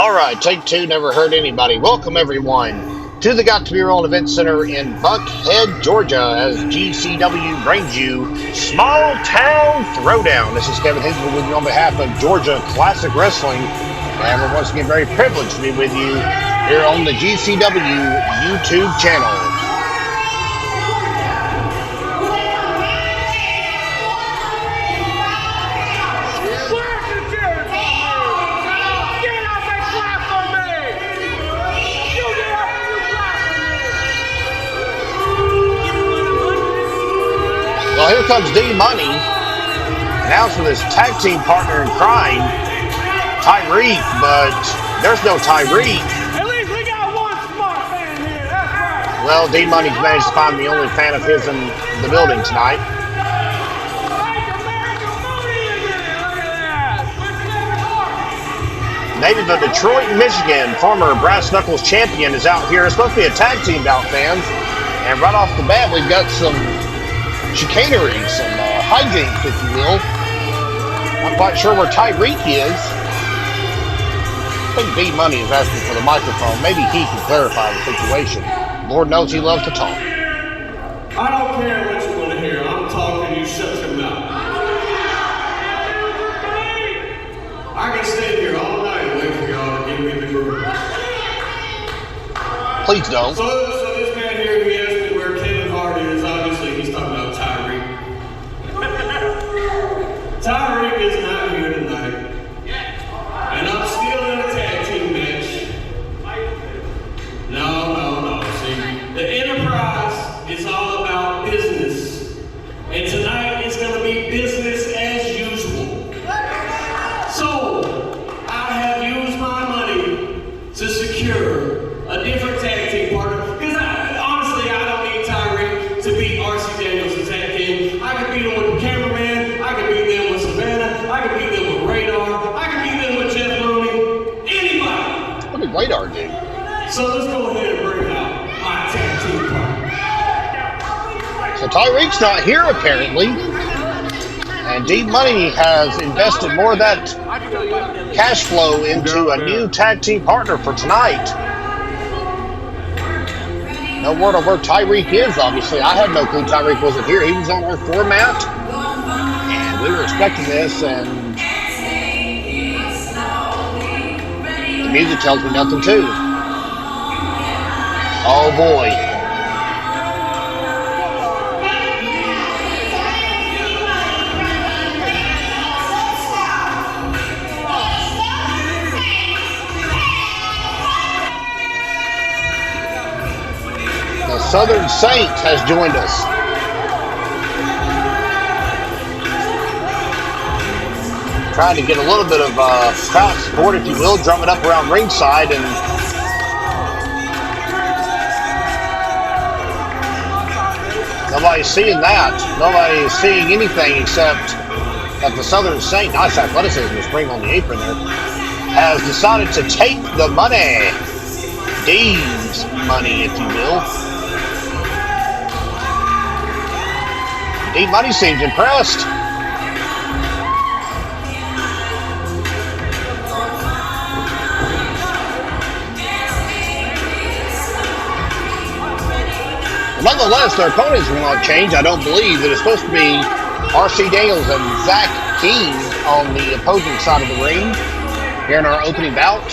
Alright, take two, never hurt anybody. Welcome everyone to the Got to Be Real Event Center in Buckhead, Georgia, as GCW brings you Small Town Throwdown. This is Kevin Hinsman with you on behalf of Georgia Classic Wrestling, and we're once again very privileged to be with you here on the GCW YouTube channel. Well, here comes D-Money, announcing his tag team partner in crime, Tyreek, but there's no Tyreek. At least we got one smart fan here, that's right. Well, D-Money's managed to find the only fan of his in the building tonight. Native of Detroit, Michigan, former Brass Knuckles champion is out here. It's supposed to be a tag team bout, fans. And right off the bat, we've got some chicanery, some hijinks, if you will. Not quite sure where Tyreek is. I think D-Money is asking for the microphone. Maybe he can clarify the situation. Lord knows he loves to talk. I don't care what you want to hear. I'm talking, you shut your mouth. I can stay here all night and wait for y'all to give me the groove. Please don't. So this man here, he asked me where Kevin Hart is. Obviously, he's talking about Tyreek. Tyreek is not here tonight. And I'm still in a tag team match. No. See, the Enterprise is all about business. And tonight it's going to be business as usual. So, I have used my money to secure a different tag team partner. Because honestly, I don't need Tyreek to beat R.C. Daniels' tag team. I could beat him with the cameraman. I could beat them with Savannah. I could beat them with Radar. I could beat them with Jeff Looney. Anybody. What did Radar do? So let's go ahead and bring out my tag team partner. So Tyreek's not here, apparently. And D-Money has invested more of that cash flow into a new tag team partner for tonight. No word on where Tyreek is, obviously. I had no clue Tyreek wasn't here. He was on our format, and we were expecting this, and the music tells me nothing, too. Oh, boy. The Southern Saint has joined us. Trying to get a little bit of crowd support, if you will, drumming up around ringside, and nobody's seeing that. Nobody is seeing anything except that the Southern Saint, nice athleticism, is bring on the apron there, has decided to take the money. Dean's money, if you will. D-Money seems impressed. Nonetheless, their opponents will not change. I don't believe that it's supposed to be R.C. Daniels and Zack on the opposing side of the ring here in our opening bout.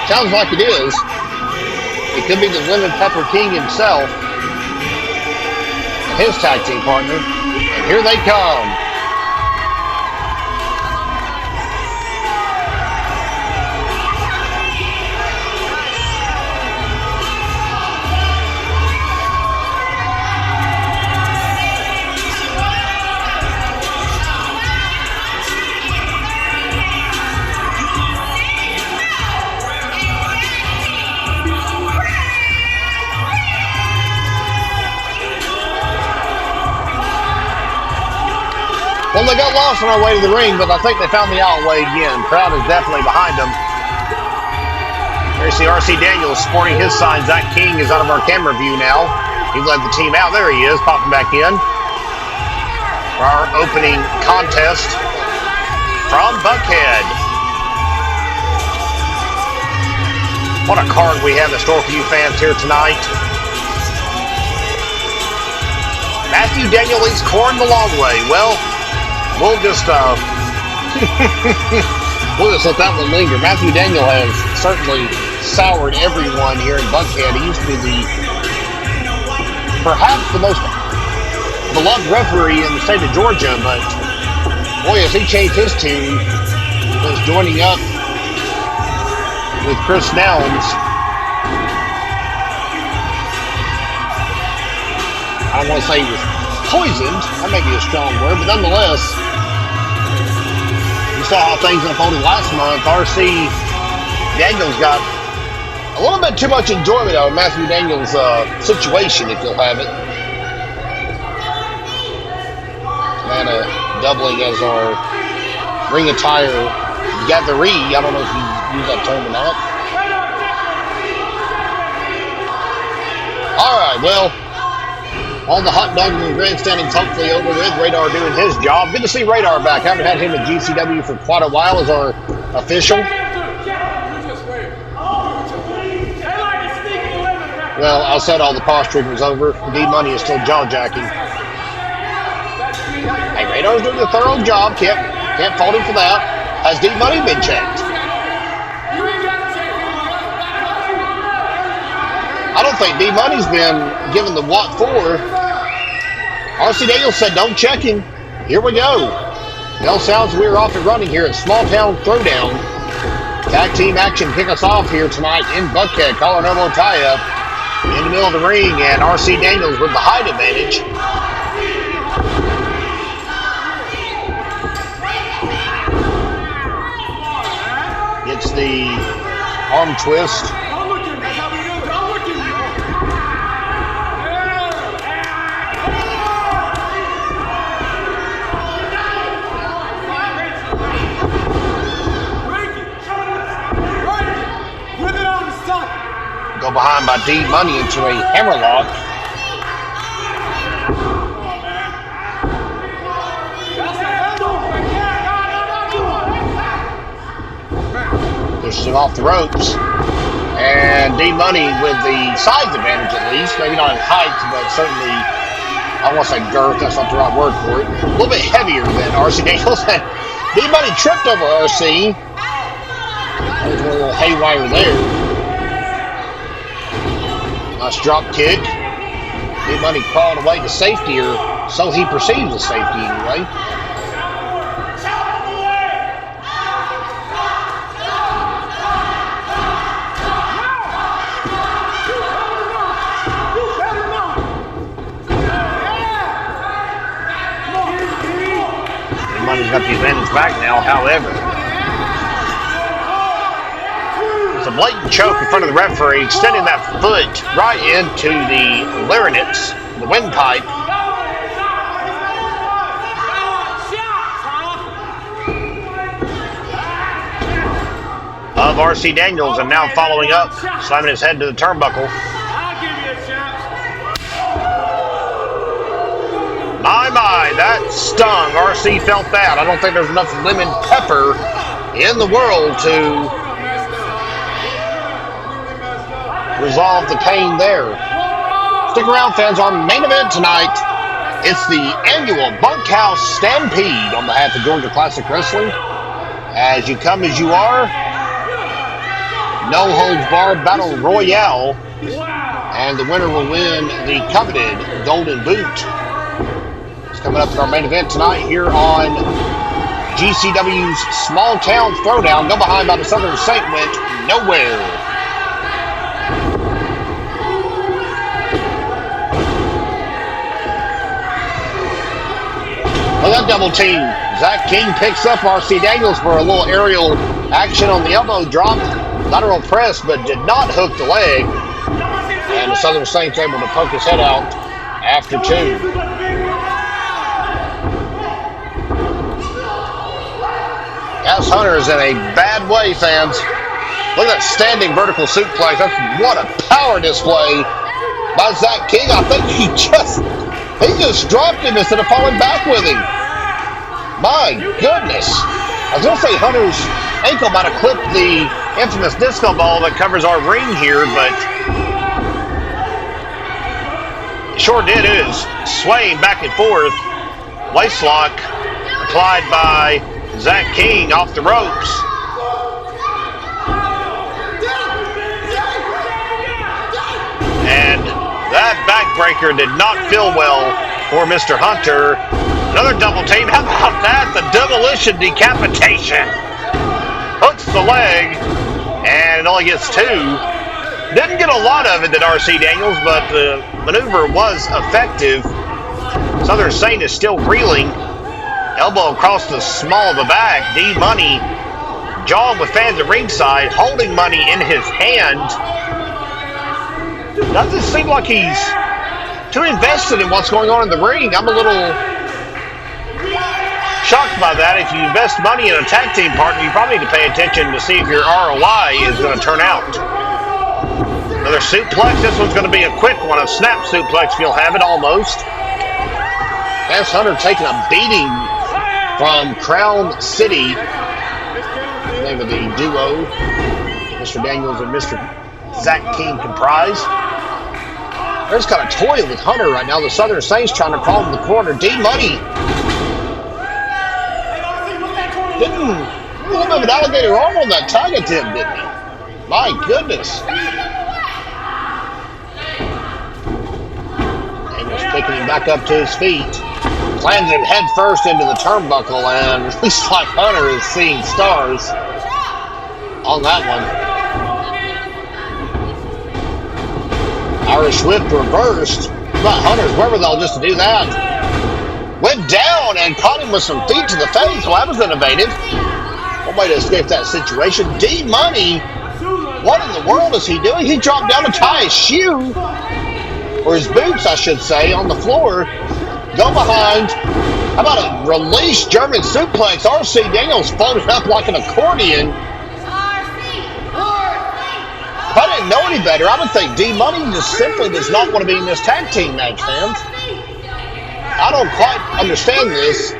Sounds like it is. It could be the Lemon Pepper King himself and his tag team partner. And here they come. Well, they got lost on our way to the ring, but I think they found the outway again. Crowd is definitely behind them. There you see R.C. Daniels sporting his sign. Zack is out of our camera view now. He led the team out. There he is, popping back in. for our opening contest from Buckhead. What a card we have in store for you fans here tonight. Matthew Daniel leads Corn the long way. Well, we'll just we'll just let that one linger. Matthew Daniel has certainly soured everyone here in Buckhead. He used to be perhaps the most beloved referee in the state of Georgia, but boy, as he changed his tune, was joining up with Chris Nelms. I don't want to say he was poisoned, that may be a strong word, but nonetheless, you saw how things unfolded last month. RC Daniels got a little bit too much enjoyment out of Matthew Daniels' situation, if you'll have it. Atlanta doubling as our ring attire gatheree. I don't know if you use that term or not. All right, well, all the hot dogging and grandstanding's hopefully over with. Radar doing his job. Good to see Radar back. Haven't had him at GCW for quite a while as our official. Well, I said all the posturing was over. D-Money is still jaw-jacking. Hey, Radar's doing a thorough job. Can't fault him for that. Has D-Money been checked? I don't think D-Money's been given the what for. RC Daniels said don't check him. Here we go. Bell sounds we're off and running here at Small Town Throwdown. Tag team action kick us off here tonight in Buckhead. Collar and elbow tie-up in the middle of the ring, and RC Daniels with the height advantage. Gets the arm twist. Go behind by D-Money into a hammerlock. Pushes him off the ropes. And D-Money with the size advantage at least. Maybe not in height, but certainly, I want to say girth, that's not the right word for it. A little bit heavier than RC Daniels. D-Money tripped over RC. That was a little haywire there. Nice drop kick. D-Money crawled away to safety, or so he perceives as safety anyway. D-Money's got the advantage back now, however. A blatant choke in front of the referee, extending that foot right into the larynx, the windpipe. Of RC Daniels, and now following up, slamming his head to the turnbuckle. My, that stung. RC felt that. I don't think there's enough lemon pepper in the world to resolve the pain there. Stick around, fans. Our main event tonight, it's the annual Bunkhouse Stampede on behalf of Georgia Classic Wrestling. As you come as you are, no holds barred battle royale, and the winner will win the coveted golden boot. It's coming up in our main event tonight here on GCW's Small Town Throwdown. Go behind by the Southern Saint went nowhere. Well, that double team. Zack King picks up RC Daniels for a little aerial action on the elbow drop. Lateral press, but did not hook the leg. And the Southern Saints able to poke his head out after two. Cass Hunter is in a bad way, fans. Look at that standing vertical suplex. That's what a power display by Zack King. I think he just He just dropped him instead of falling back with him. My goodness. I was going to say Hunter's ankle might have clipped the infamous disco ball that covers our ring here, but it sure did. It is swaying back and forth. Waist lock applied by Zack King off the ropes. And that backbreaker did not feel well for Mr. Hunter. Another double team. How about that? The demolition decapitation. Hooks the leg, and it only gets 2. Didn't get a lot of it, did R.C. Daniels, but the maneuver was effective. Southern Saint is still reeling. Elbow across the small of the back. D-Money jawing with fans at ringside, holding Money in his hand. Doesn't seem like he's too invested in what's going on in the ring. I'm a little shocked by that. If you invest money in a tag team partner, you probably need to pay attention to see if your ROI is going to turn out. Another suplex. This one's going to be a quick one. A snap suplex, if you'll have it, almost. Cass Hunter taking a beating from Crown City. The name of the duo, Mr. Daniels and Mr. Zack King comprise. They're just kind of toying with Hunter right now. The Southern Saints trying to crawl in the corner. D-Money didn't a little bit of an alligator arm on that tag attempt, didn't he? My goodness. Daniels picking him back up to his feet. Plans him head first into the turnbuckle, and it looks like Hunter is seeing stars on that one. Irish whip reversed. But Hunter's wherewithal just to do that. Went down and caught him with some feet to the face. Well, that was innovative. One way to escape that situation. D-Money, what in the world is he doing? He dropped down to tie his shoe, or his boots, I should say, on the floor. Go behind. How about a release German suplex? R.C. Daniels folded up like an accordion. If I didn't know any better, I would think D-Money just simply does not want to be in this tag team match, fans. I don't quite understand this,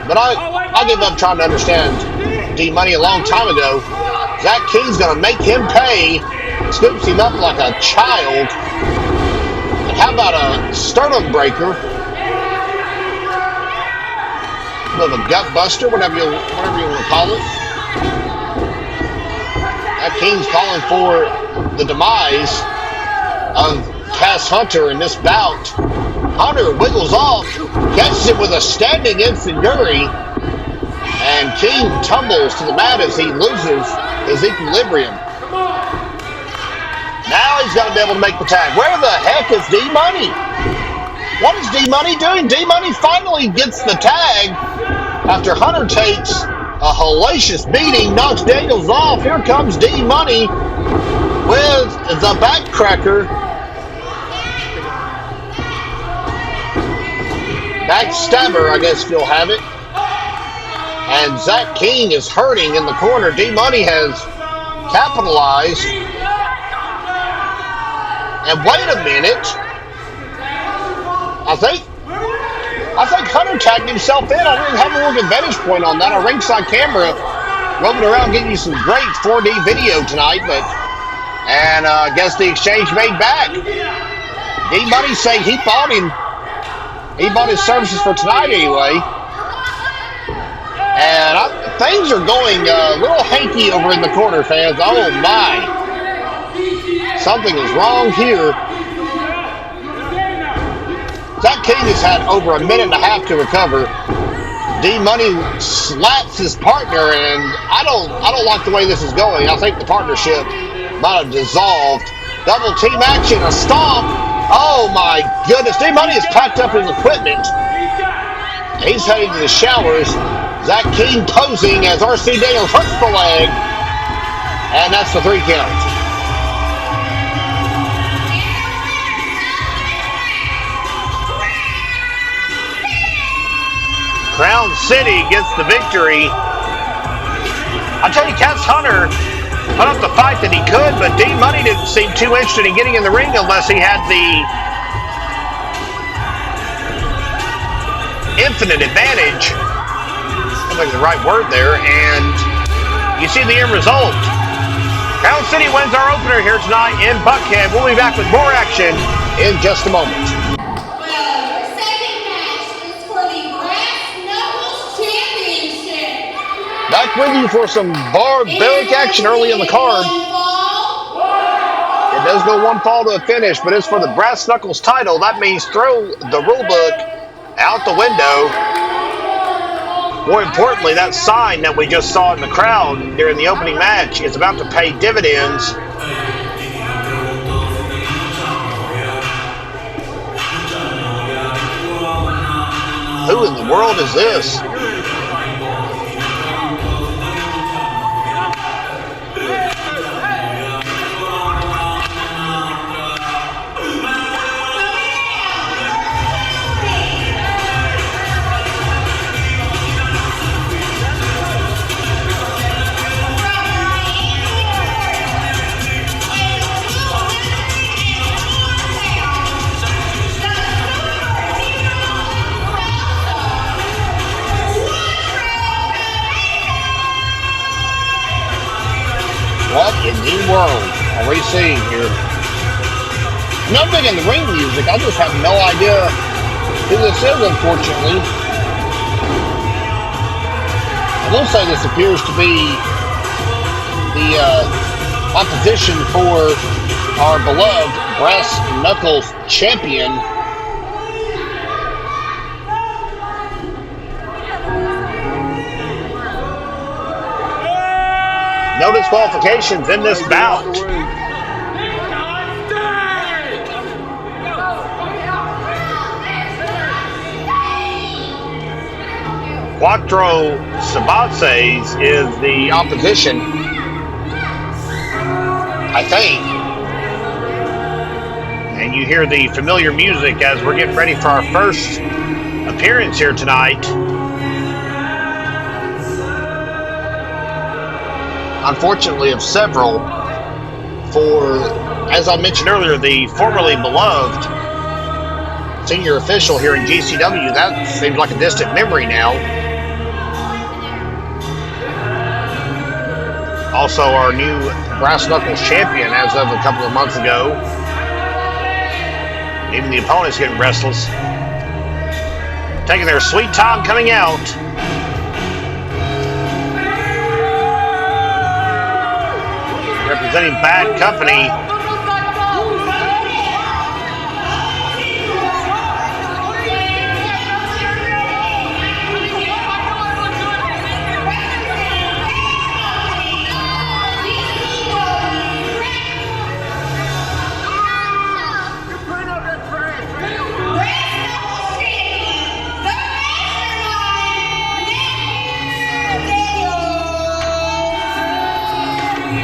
but I gave up trying to understand D-Money a long time ago. Zack King's going to make him pay, scoops him up like a child. And how about a sternum breaker? A bit of a gut buster, whatever you want to call it. That King's calling for the demise of Cass Hunter in this bout. Hunter wiggles off, catches it with a standing enziguri, and King tumbles to the mat as he loses his equilibrium. Now he's got to be able to make the tag. Where the heck is D-Money? What is D-Money doing? D-Money finally gets the tag after Hunter takes a hellacious beating, knocks Daniels off. Here comes D-Money with the backcracker. Backstabber, I guess you'll have it. And Zack King is hurting in the corner. D-Money has capitalized. And wait a minute. I think Hunter tagged himself in. I didn't have a real good vantage point on that. A ringside camera roaming around getting you some great 4D video tonight, and I guess the exchange made back. D-Money saying he bought his services for tonight anyway. And things are going a little hanky over in the corner, fans. Oh my. Something is wrong here. Zack King has had over a minute and a half to recover. D-Money slaps his partner, and I don't like the way this is going. I think the partnership might have dissolved. Double team action, a stomp. Oh my goodness, D-Money has packed up his equipment. He's heading to the showers. Zack King posing as R.C. Daniels hooks the leg, and that's the 3 count. Crown City gets the victory. I tell you, Cass Hunter put up the fight that he could, but D-Money didn't seem too interested in getting in the ring unless he had the infinite advantage. I think the right word there. And you see the end result. Crown City wins our opener here tonight in Buckhead. We'll be back with more action in just a moment. Well, your second match is for the Brass Knuckles Championship. Back with you for some barbaric action early in the card. It does go one fall to a finish, but it's for the Brass Knuckles title. That means throw the rule book out the window. More importantly, that sign that we just saw in the crowd during the opening match is about to pay dividends. Who in the world is this? What in the world are we seeing here? I'm not big in the ring music. I just have no idea who this is, unfortunately. I will say this appears to be the opposition for our beloved Brass Knuckles champion. No disqualifications in this bout. Cuatro Cabezas is the opposition, I think. And you hear the familiar music as we're getting ready for our first appearance here tonight. Unfortunately, of several, for, as I mentioned earlier, the formerly beloved senior official here in GCW. That seems like a distant memory now. Also, our new Brass Knuckles champion as of a couple of months ago. Even the opponent's getting restless. Taking their sweet time coming out. Representing Bad Company.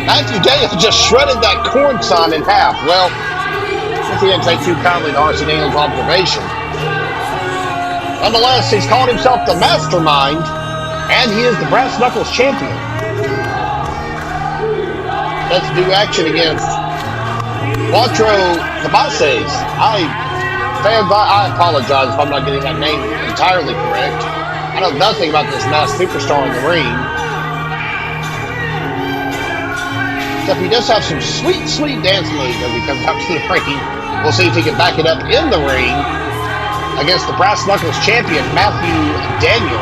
Matthew Daniels just shredded that corn sign in half. Well, if he didn't take too kindly to R.C. Daniels' observation. Nonetheless, he's called himself the Mastermind, and he is the Brass Knuckles champion. Let's do action against Cuatro Cabezas. Fans, I apologize if I'm not getting that name entirely correct. I know nothing about this masked superstar in the ring. Except he does have some sweet, sweet dance moves as he comes out to the ring. We'll see if he can back it up in the ring against the Brass Knuckles champion, Matthew Daniel.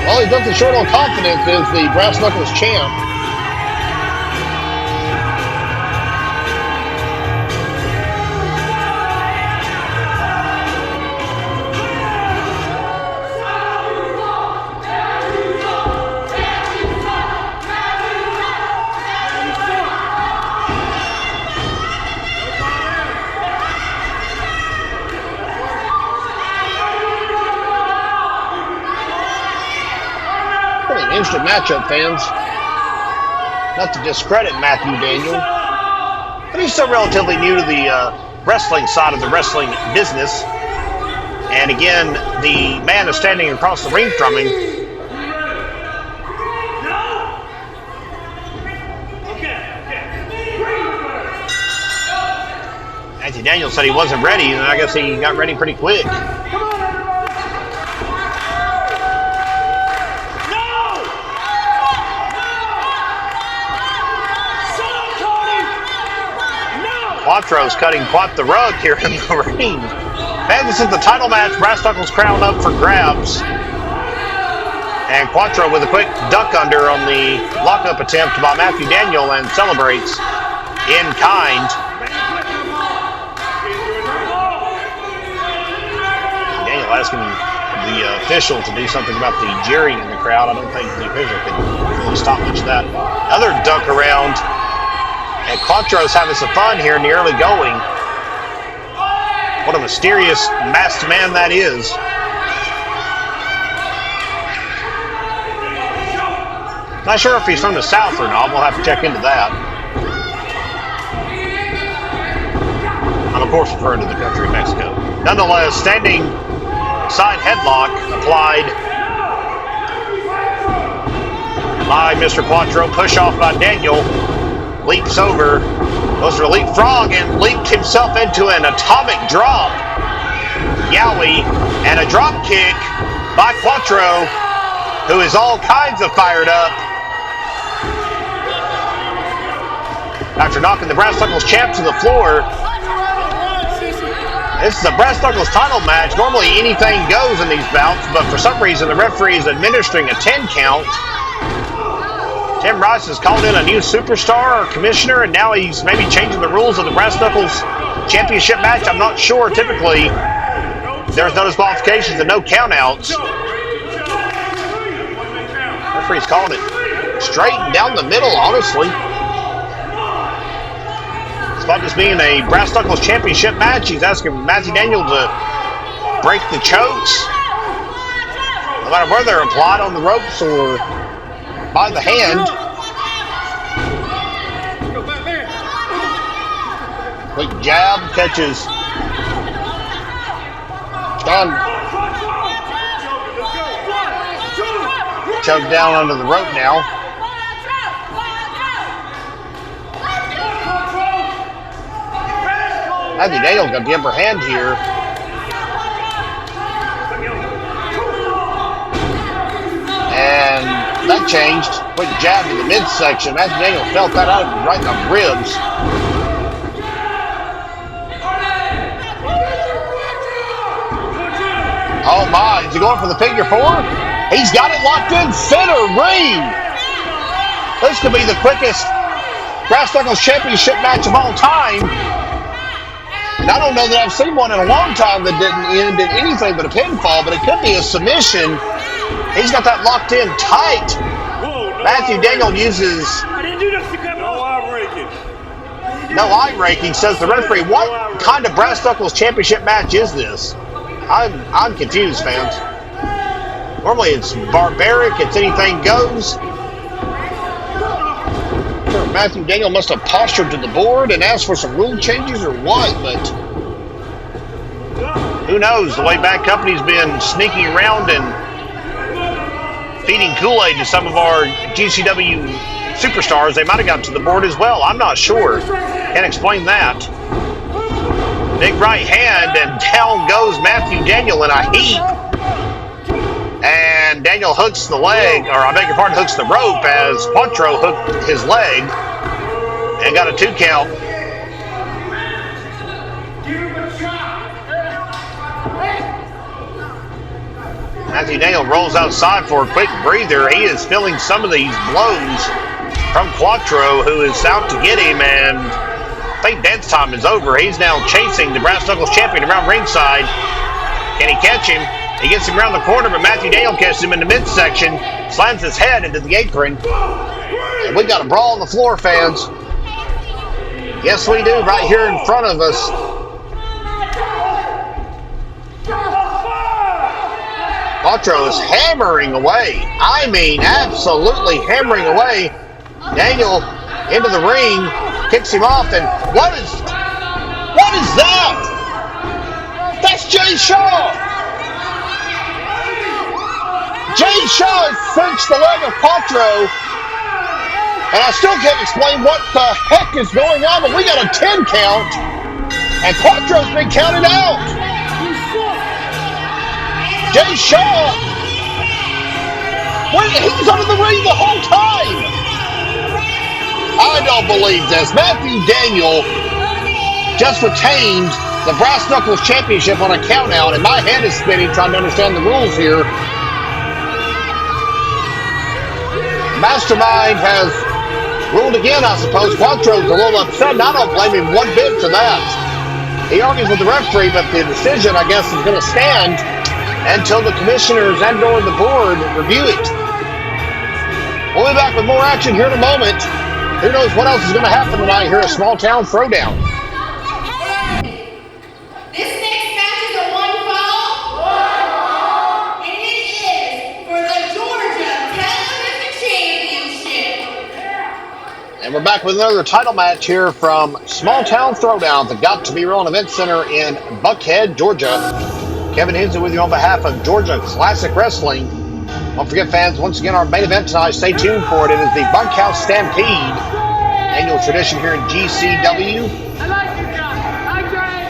Well, he's nothing short on confidence as the Brass Knuckles champ. Interesting matchup, fans. Not to discredit Matthew Daniel, but he's still relatively new to the wrestling side of the wrestling business. And again, the man is standing across the ring from him. Matthew Daniels said he wasn't ready, and I guess he got ready pretty quick. Cuatro's cutting quite the rug here in the ring. And this is the title match. Brass Knuckles crown up for grabs. And Cuatro with a quick duck under on the lockup attempt by Matthew Daniel and celebrates in kind. Daniel asking the official to do something about the jeering in the crowd. I don't think the official can really stop much of that. Another duck around. And Cuatro's having some fun here in the early going. What a mysterious masked man that is. Not sure if he's from the South or not. We'll have to check into that. I'm, of course, referring to the country of Mexico. Nonetheless, standing side headlock applied by Mr. Cuatro. Push off by Daniel. Leaps over, goes for a leapfrog, and leaped himself into an atomic drop. Yowie, and a drop kick by Cuatro, who is all kinds of fired up. After knocking the Brass Knuckles champ to the floor, this is a Brass Knuckles title match. Normally anything goes in these bouts, but for some reason the referee is administering a 10 count. Tim Rice has called in a new superstar or commissioner, and now he's maybe changing the rules of the Brass Knuckles championship match. I'm not sure. Typically, there's no disqualifications and no countouts. Referee's calling it straight and down the middle, honestly. Despite this being a Brass Knuckles championship match, he's asking Matthew Daniel to break the chokes. No matter where they're applied on the ropes or by the hand. Quick jab, catches John. Choked down under the rope now. Matthew Daniel got the upper hand here. And that changed. Quick jab to the midsection. Matthew Daniel felt that out right in the ribs. Oh my, is he going for the figure four? He's got it locked in center ring. This could be the quickest Brass Knuckles championship match of all time. And I don't know that I've seen one in a long time that didn't end in anything but a pinfall, but it could be a submission. He's got that locked in tight. Matthew Daniel uses no eye raking, says the referee. What kind of Brass Knuckles championship match is this? I'm confused, fans. Normally it's barbaric, it's anything goes. Sure, Matthew Daniel must have postured to the board and asked for some rule changes or what, but who knows? The way Bad Company's been sneaking around and feeding Kool-Aid to some of our GCW superstars, they might have got to the board as well. I'm not sure. Can't explain that. Big right hand, and down goes Matthew Daniel in a heap. And Daniel hooks the leg, or I beg your pardon, hooks the rope as Cuatro hooked his leg and got a 2 count. Matthew Daniel rolls outside for a quick breather. He is feeling some of these blows from Cuatro, who is out to get him, and I think dance time is over. He's now chasing the Brass Knuckles champion around ringside. Can he catch him? He gets him around the corner, but Matthew Daniel catches him in the midsection, slams his head into the apron. And we got a brawl on the floor, fans. Yes, we do, right here in front of us. Cuatro is hammering away. I mean, absolutely hammering away. Daniel into the ring, kicks him off, and what is that? That's Jay Shaw. Jay Shaw has cinched the leg of Cuatro, and I still can't explain what the heck is going on, but we got a 10 count. And Cuatro's been counted out. Jay Shaw. He's under the ring the whole time. I don't believe this. Matthew Daniel just retained the Brass Knuckles Championship on a countout, and my head is spinning trying to understand the rules here. Mastermind has ruled again, I suppose. Cuatro's a little upset, and I don't blame him one bit for that. He argues with the referee, but the decision, I guess, is going to stand until the commissioners and/or the board review it. We'll be back with more action here in a moment. Who knows what else is going to happen tonight here at Small Town Throwdown. This next match is a one fall. And it is for the Georgia Television Championship. And we're back with another title match here from Small Town Throwdown at the Got to Be Real Event Center in Buckhead, Georgia. Kevin Hensley with you on behalf of Georgia Classic Wrestling. Don't forget, fans, once again, our main event tonight, stay tuned for it. It is the Bunkhouse Stampede, annual tradition here in GCW. I like you guys. Hi, Trey.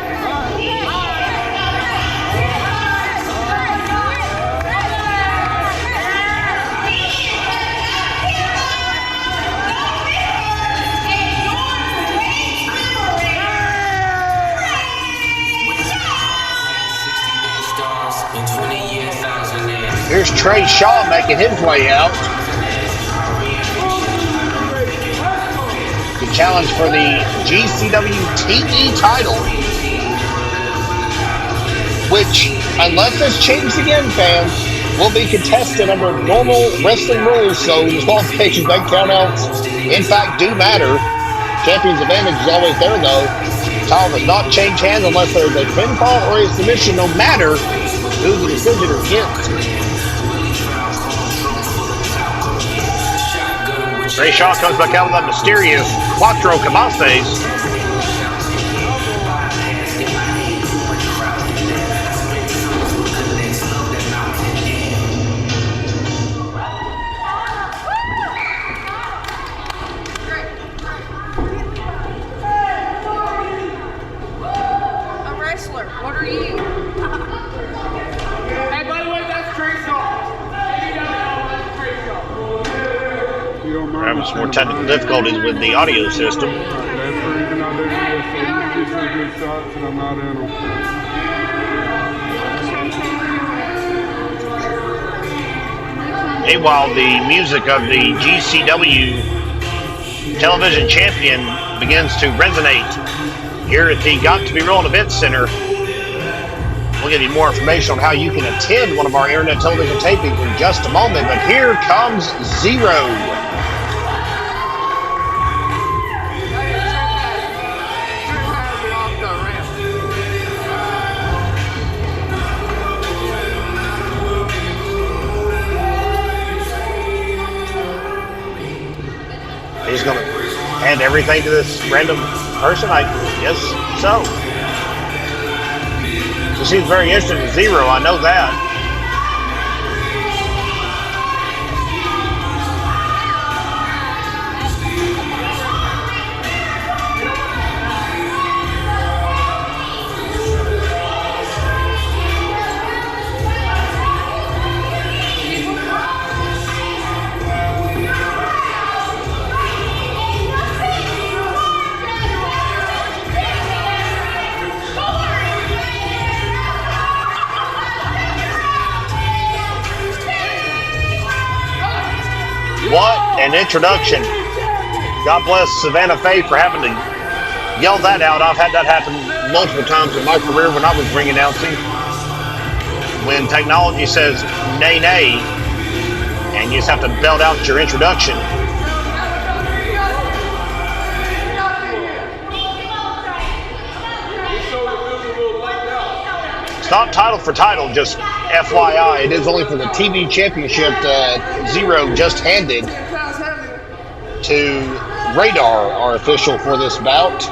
Here's Trey Shaw making his way out. The challenge for the GCW TV title, which, unless it's changed again, fans, will be contested under normal wrestling rules, so disqualifications and countouts, in fact, do matter. Champion's advantage is always there, though. Title does not change hands unless there is a pinfall or a submission, no matter who the decision is against. Trey Shaw comes back out with that mysterious Cuatro Cabezas. A wrestler. What are you? Hey, by the way, that's Trey Shaw. Maybe you don't know, that's Trey Shaw. We're having some more technical difficulties with the audio system. That's the reason I did this, so you get some good shots and I'm not in them. Meanwhile, the music of the GCW television champion begins to resonate here at the Got to Be Real Event Center. We'll give you more information on how you can attend one of our internet television tapings in just a moment, but here comes Zero. He's going to hand everything to this random person? I guess so. She seems very interested in Zero, I know that. What an introduction. God bless Savannah Faye for having to yell that out. I've had that happen multiple times in my career when I was ring announcing. When technology says nay, nay, and you just have to belt out your introduction. It's not title for title, just FYI. It is only for the TV championship that Zero just handed to Radar, our official for this bout.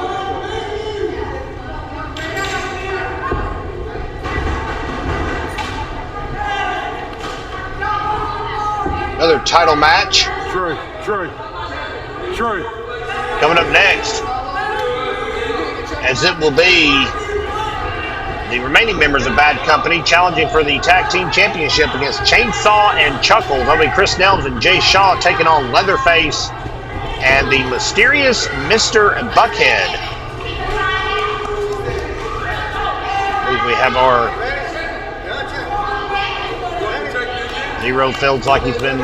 Another title match. Trey. Coming up next, as it will be the remaining members of Bad Company challenging for the Tag Team Championship against Chainsaw and Chuckles. That'll be Chris Nelms and Jay Shaw taking on Leatherface and the mysterious Mr. Buckhead. I believe we have our Zero. Feels like he's been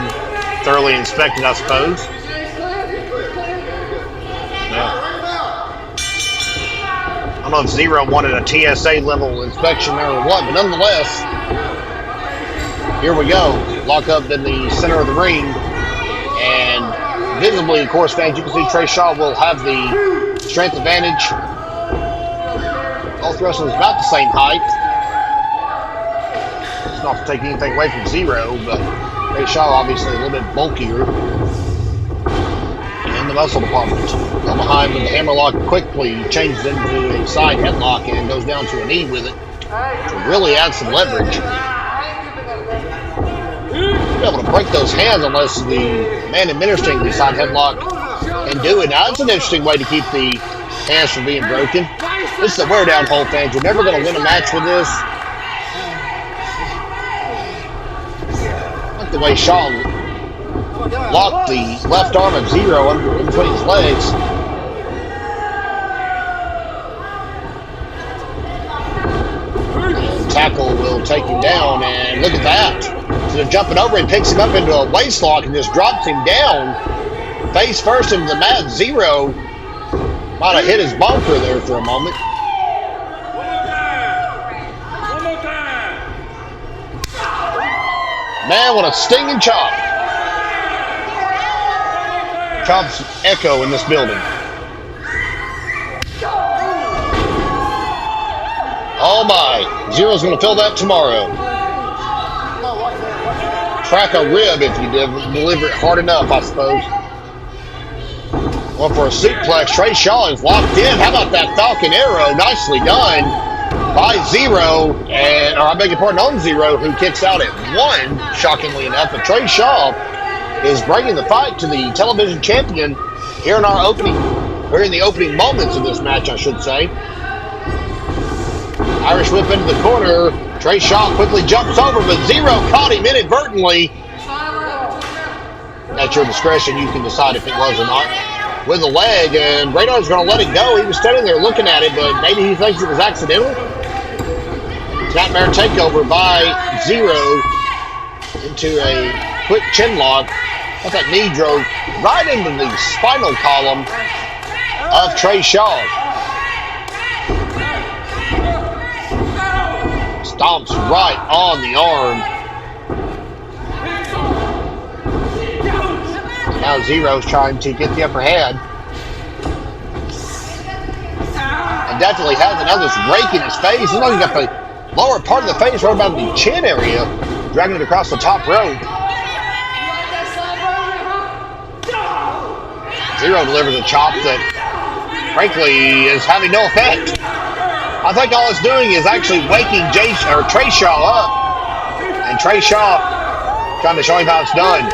thoroughly inspected, I suppose. Yeah. I don't know if Zero wanted a TSA level inspection there or what, but nonetheless, here we go. Lock up in the center of the ring, and visibly, of course, fans, you can see Trey Shaw will have the strength advantage. Both wrestlers about the same height. It's not to take anything away from Zero, but Trey Shaw obviously a little bit bulkier in the muscle department. Go behind with the hammerlock, quickly changes into a side headlock and goes down to a knee with it to really add some leverage. Be able to break those hands unless the man administering the side headlock can do it. Now, that's an interesting way to keep the hands from being broken. This is a wear down hold, fans. You're never going to win a match with this. I like the way Shaw locked the left arm of Zero in between his legs. And tackle will take him down, and look at that. So jumping over and picks him up into a waist lock and just drops him down face first into the mat. Zero might have hit his bunker there for a moment. One more time. Man, what a stinging chop. Chop's echo in this building. Oh my, Zero's going to feel that tomorrow. Crack a rib if you deliver it hard enough, I suppose. One for a suplex. Trey Shaw is locked in. How about that Falcon Arrow? Nicely done by Zero, or I beg your pardon, on Zero, who kicks out at 1, shockingly enough. But Trey Shaw is bringing the fight to the television champion here in our opening, or in the opening moments of this match, I should say. Irish whip into the corner. Trey Shaw quickly jumps over, but Zero caught him inadvertently. At your discretion, you can decide if it was or not. With a leg, and Radar's going to let it go. He was standing there looking at it, but maybe he thinks it was accidental. Nightmare takeover by Zero into a quick chin lock. But that knee drove right into the spinal column of Trey Shaw. Stomps right on the arm. Now Zero's trying to get the upper hand. And definitely has another rake in his face. He's only got the lower part of the face right about the chin area, dragging it across the top rope. Zero delivers a chop that, frankly, is having no effect. I think all it's doing is actually waking Trey Shaw up. And Trey Shaw trying to show him how it's done.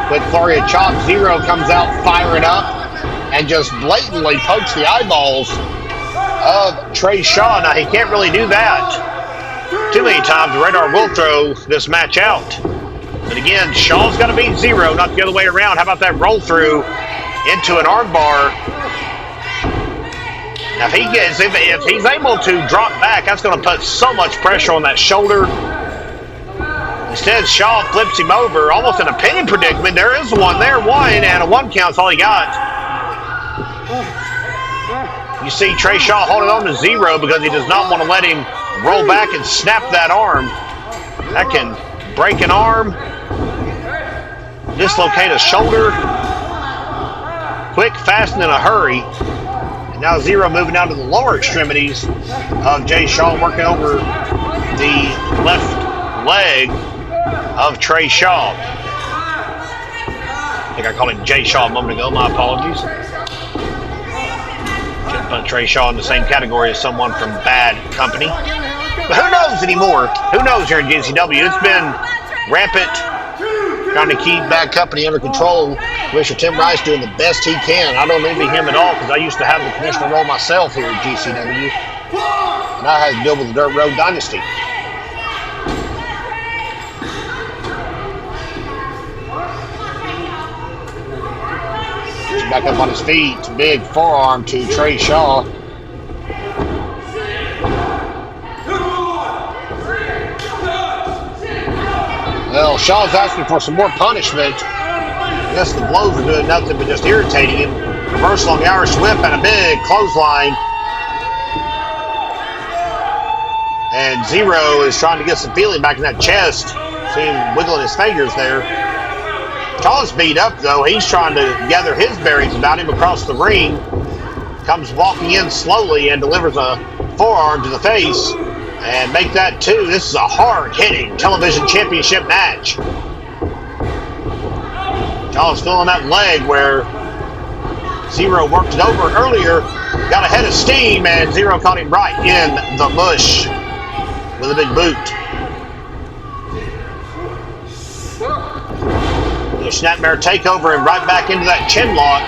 Quick flurry of chops. Zero comes out firing up and just blatantly pokes the eyeballs of Trey Shaw. Now, he can't really do that too many times. Radar will throw this match out. But again, Shaw's got to beat Zero, not the other way around. How about that roll through into an armbar? Now, if he's able to drop back, that's going to put so much pressure on that shoulder. Instead, Shaw flips him over, almost in a pinning predicament. There is one there, and a 1 count's all he got. You see Trey Shaw holding on to Zero because he does not want to let him roll back and snap that arm. That can break an arm, dislocate a shoulder, quick, fast, and in a hurry. And now Zero moving down to the lower extremities of Jay Shaw, working over the left leg of Trey Shaw. I think I called him Jay Shaw a moment ago. My apologies. Shouldn't put Trey Shaw in the same category as someone from Bad Company. But who knows anymore? Who knows here in GCW? It's been rampant trying to keep bad company under control. Commissioner Tim Rice doing the best he can. I don't envy him at all because I used to have the commissioner role myself here at GCW. And I had to deal with the Dirt Road Dynasty. Back up on his feet. Big forearm to Trey Shaw. Well, Shaw's asking for some more punishment. I guess the blows are doing nothing but just irritating him. Reversal on the Irish whip and a big clothesline. And Zero is trying to get some feeling back in that chest. See him wiggling his fingers there. Shaw's beat up though. He's trying to gather his bearings about him across the ring. Comes walking in slowly and delivers a forearm to the face. And make that two. This is a hard-hitting television championship match. Shaw's feeling that leg where Zero worked it over earlier. Got a head of steam and Zero caught him right in the mush with a big boot. The snapmare takeover and right back into that chin lock.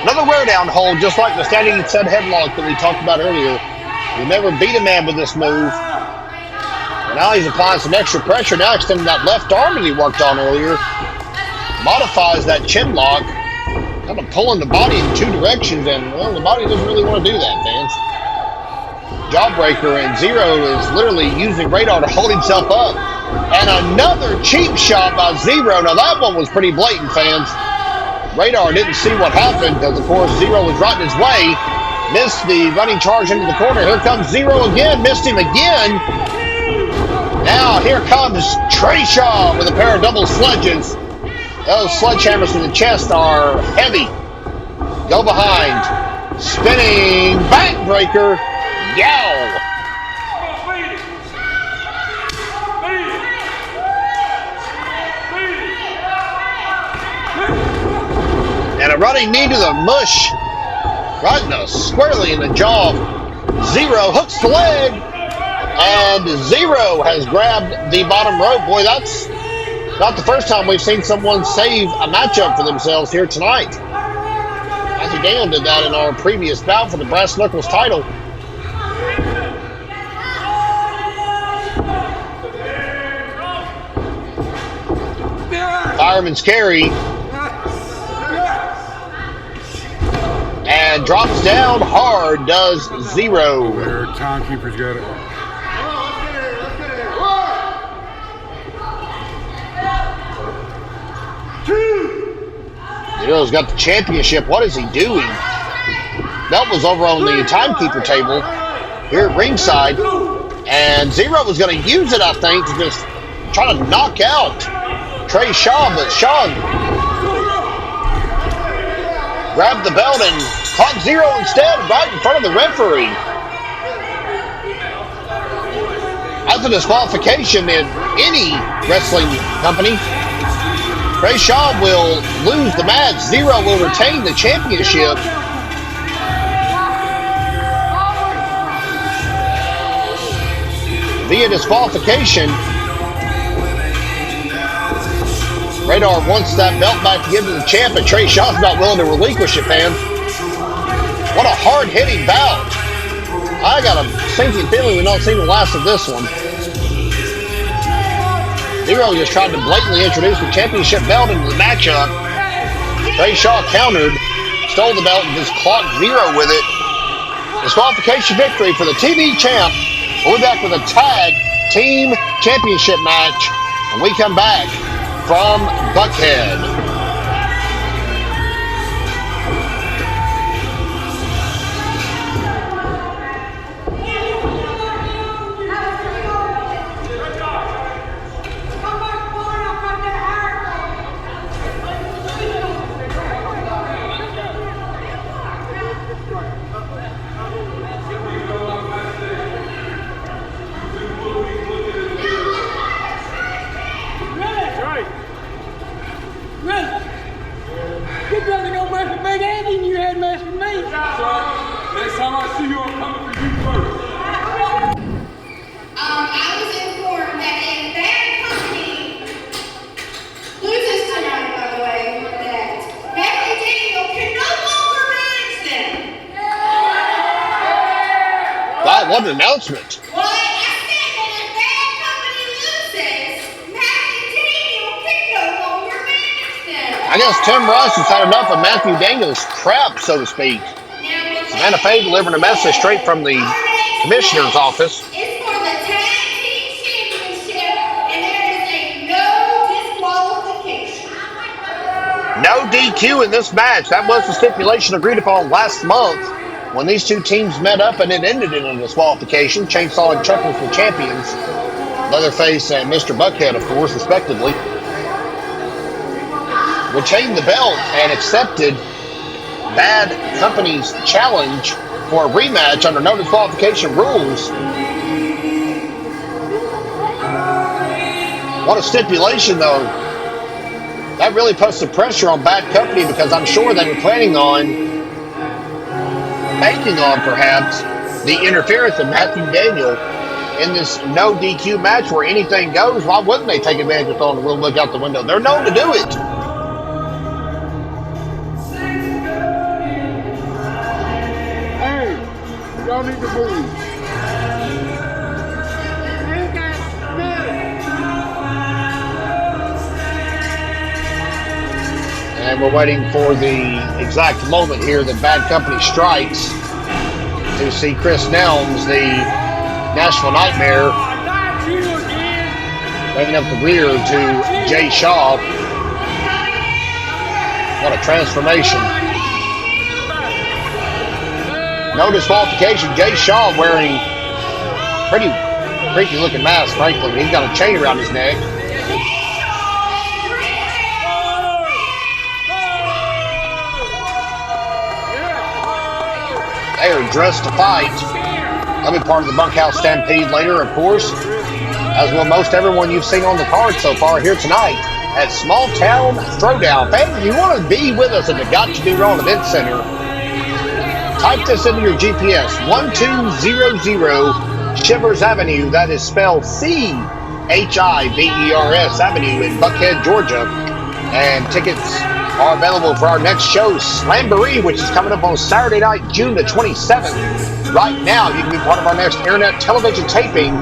Another wear down hold, just like the standing set headlock that we talked about earlier. You never beat a man with this move. And now he's applying some extra pressure. Now extending that left arm that he worked on earlier. Modifies that chin lock. Kind of pulling the body in two directions. And, well, the body doesn't really want to do that, fans. Jawbreaker, and Zero is literally using Radar to hold himself up. And another cheap shot by Zero. Now that one was pretty blatant, fans. Radar didn't see what happened because, of course, Zero was right in his way. Missed the running charge into the corner. Here comes Zero again. Missed him again. Now here comes Trey Shaw with a pair of double sledges. Those sledgehammers in the chest are heavy. Go behind. Spinning backbreaker. Yow. And a running knee to the mush. Right squarely in the jaw. Zero hooks the leg. And Zero has grabbed the bottom rope. Boy, that's not the first time we've seen someone save a matchup for themselves here tonight. Matthew Daniel did that in our previous bout for the Brass Knuckles title. Fireman's carry. And drops down hard, does Zero. Their timekeeper's got it. Zero's got the championship. What is he doing? Belt was over on the timekeeper table here at ringside. And Zero was going to use it, I think, to just try to knock out Trey Shaw. But Shaw grabbed the belt and caught Zero instead right in front of the referee. That's a disqualification in any wrestling company. Trey Shaw will lose the match. Zero will retain the championship. Via disqualification. Radar wants that belt back to give to the champ, and Trey Shaw's not willing to relinquish it, fans. What a hard-hitting bout. I got a sinking feeling we've not seen the last of this one. Zero just tried to blatantly introduce the championship belt into the matchup. Trey Shaw countered, stole the belt, and just clocked Zero with it. Disqualification victory for the TV champ. We'll be back with a tag team championship match when we come back from Buckhead. I was informed that if bad company loses What an announcement. Well, I said that if Bad Company loses, Matthew Daniel can no longer manage them. I guess Tim Russ has had enough of Matthew Daniels' crap, so to speak. Savannah Faye delivering a message straight from the commissioner's office. It's for the tag team championship, and there is a no disqualification. No DQ in this match. That was the stipulation agreed upon last month when these two teams met up, and it ended in a disqualification. Chainsaw and Chuckles were champions. Leatherface and Mr. Buckhead, of course, respectively, retained the belt and accepted Bad Company's challenge for a rematch under no disqualification rules. What a stipulation, though. That really puts some pressure on Bad Company, because I'm sure they were planning on, banking on perhaps, the interference of Matthew Daniel in this no DQ match where anything goes. Why wouldn't they take advantage of throwing the rule book out the window? They're known to do it. Hey, y'all need to move. And we're waiting for the exact moment here that Bad Company strikes to see Chris Nelms, the Nashville Nightmare, bringing up the rear to Jay Shaw. What a transformation. No disqualification. Jay Shaw wearing pretty creepy looking mask, frankly. He's got a chain around his neck. They are dressed to fight. They'll be part of the Bunkhouse Stampede later, of course, as will most everyone you've seen on the card so far here tonight at Small Town Throwdown. Fans, if you want to be with us at the Got to Be Wrong Event Center, type this into your GPS, 1200 Shivers Avenue. That is spelled Chivers Avenue in Buckhead, Georgia. And tickets are available for our next show, Slamboree, which is coming up on Saturday night, June the 27th. Right now, you can be part of our next internet television taping.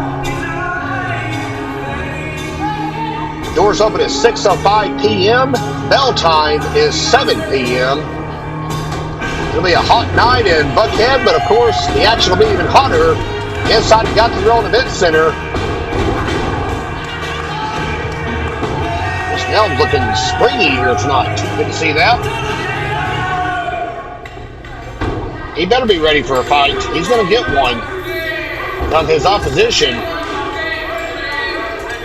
Doors open at 6:05 p.m. Bell time is 7 p.m. It'll be a hot night in Buckhead, but of course, the action will be even hotter inside the Got to Be Wrong Event Center. Now I'm looking springy here tonight. Good to see that. He better be ready for a fight. He's going to get one from his opposition.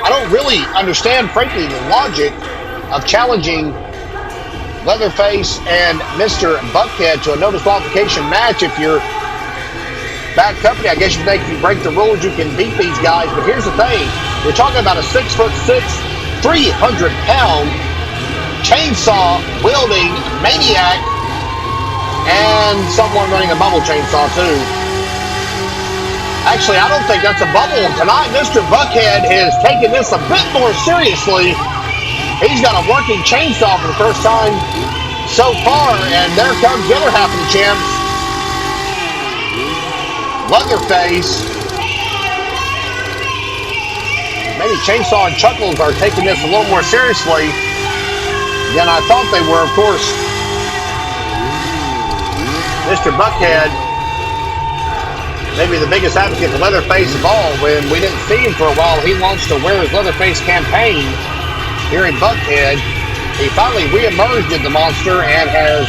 I don't really understand, frankly, the logic of challenging Leatherface and Mr. Buckhead to a no disqualification match. If you're Bad Company, I guess you think if you break the rules, you can beat these guys. But here's the thing. We're talking about a 6'6", 300-pound chainsaw-wielding maniac and someone running a bubble chainsaw, too. Actually, I don't think that's a bubble. Tonight, Mr. Buckhead is taking this a bit more seriously. He's got a working chainsaw for the first time so far, and there comes the other half of the champs. Leatherface. Maybe Chainsaw and Chuckles are taking this a little more seriously than I thought they were. Of course, Mr. Buckhead, maybe the biggest advocate for Leatherface of all. When we didn't see him for a while, he launched a Where is Leatherface campaign here in Buckhead. He finally re-emerged in the monster and has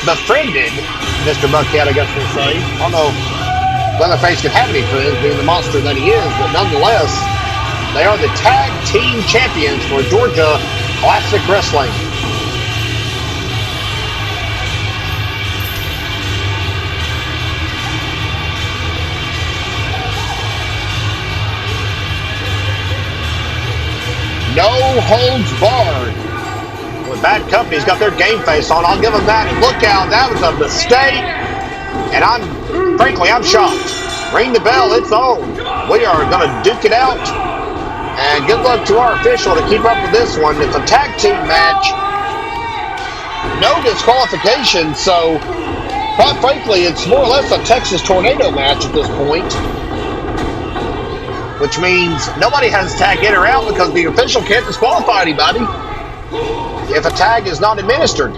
befriended Mr. Buckhead, I guess we'll say. I don't know if Leatherface could have any friends being the monster that he is, but nonetheless, they are the tag team champions for Georgia Classic Wrestling. No holds barred. With Bad Company's got their game face on, I'll give them that. And look out, that was a mistake. And frankly, I'm shocked. Ring the bell, it's on. We are going to duke it out. And good luck to our official to keep up with this one. It's a tag team match. No disqualification, so Quite frankly, it's more or less a Texas tornado match at this point, which means nobody has tag in or out because the official can't disqualify anybody if a tag is not administered.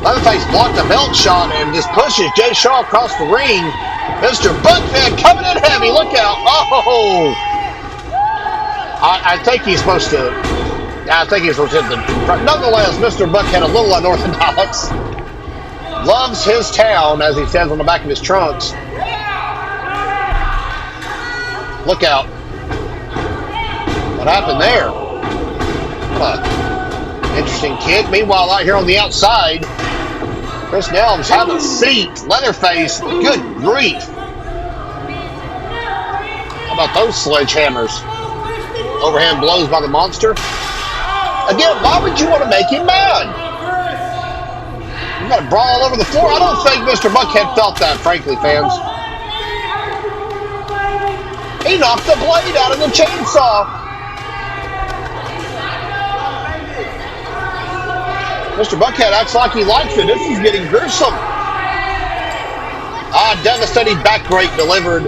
Leatherface blocked the belt shot and just pushes Jay Shaw across the ring. Mr. Buckhead coming in heavy. Look out. Oh! I think he's supposed to. I think he's supposed to hit the. Nonetheless, Mr. Buckhead, a little unorthodox. Loves his town, as he says on the back of his trunks. Look out. What happened there? What a interesting kick. Meanwhile, out here on the outside, Chris Nelms have a seat. Leatherface, good grief. How about those sledgehammers? Overhand blows by the monster. Again, why would you want to make him mad? You got to brawl all over the floor. I don't think Mr. Buckhead felt that, frankly, fans. He knocked the blade out of the chainsaw. Mr. Buckhead acts like he likes it. This is getting gruesome. Devastating backbreak delivered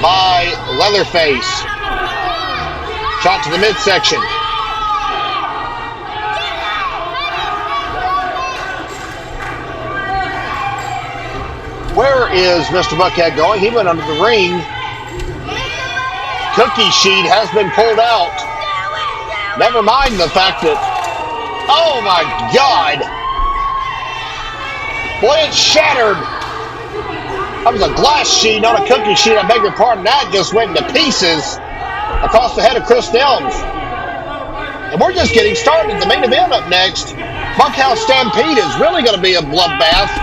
by Leatherface. Shot to the midsection. Where is Mr. Buckhead going? He went under the ring. Cookie sheet has been pulled out. Never mind the fact that, oh my God. Boy, it's shattered. That was a glass sheet, not a cookie sheet. I beg your pardon. That just went into pieces across the head of Chris Nelms. And we're just getting started. The main event up next. Bunkhouse Stampede is really going to be a bloodbath.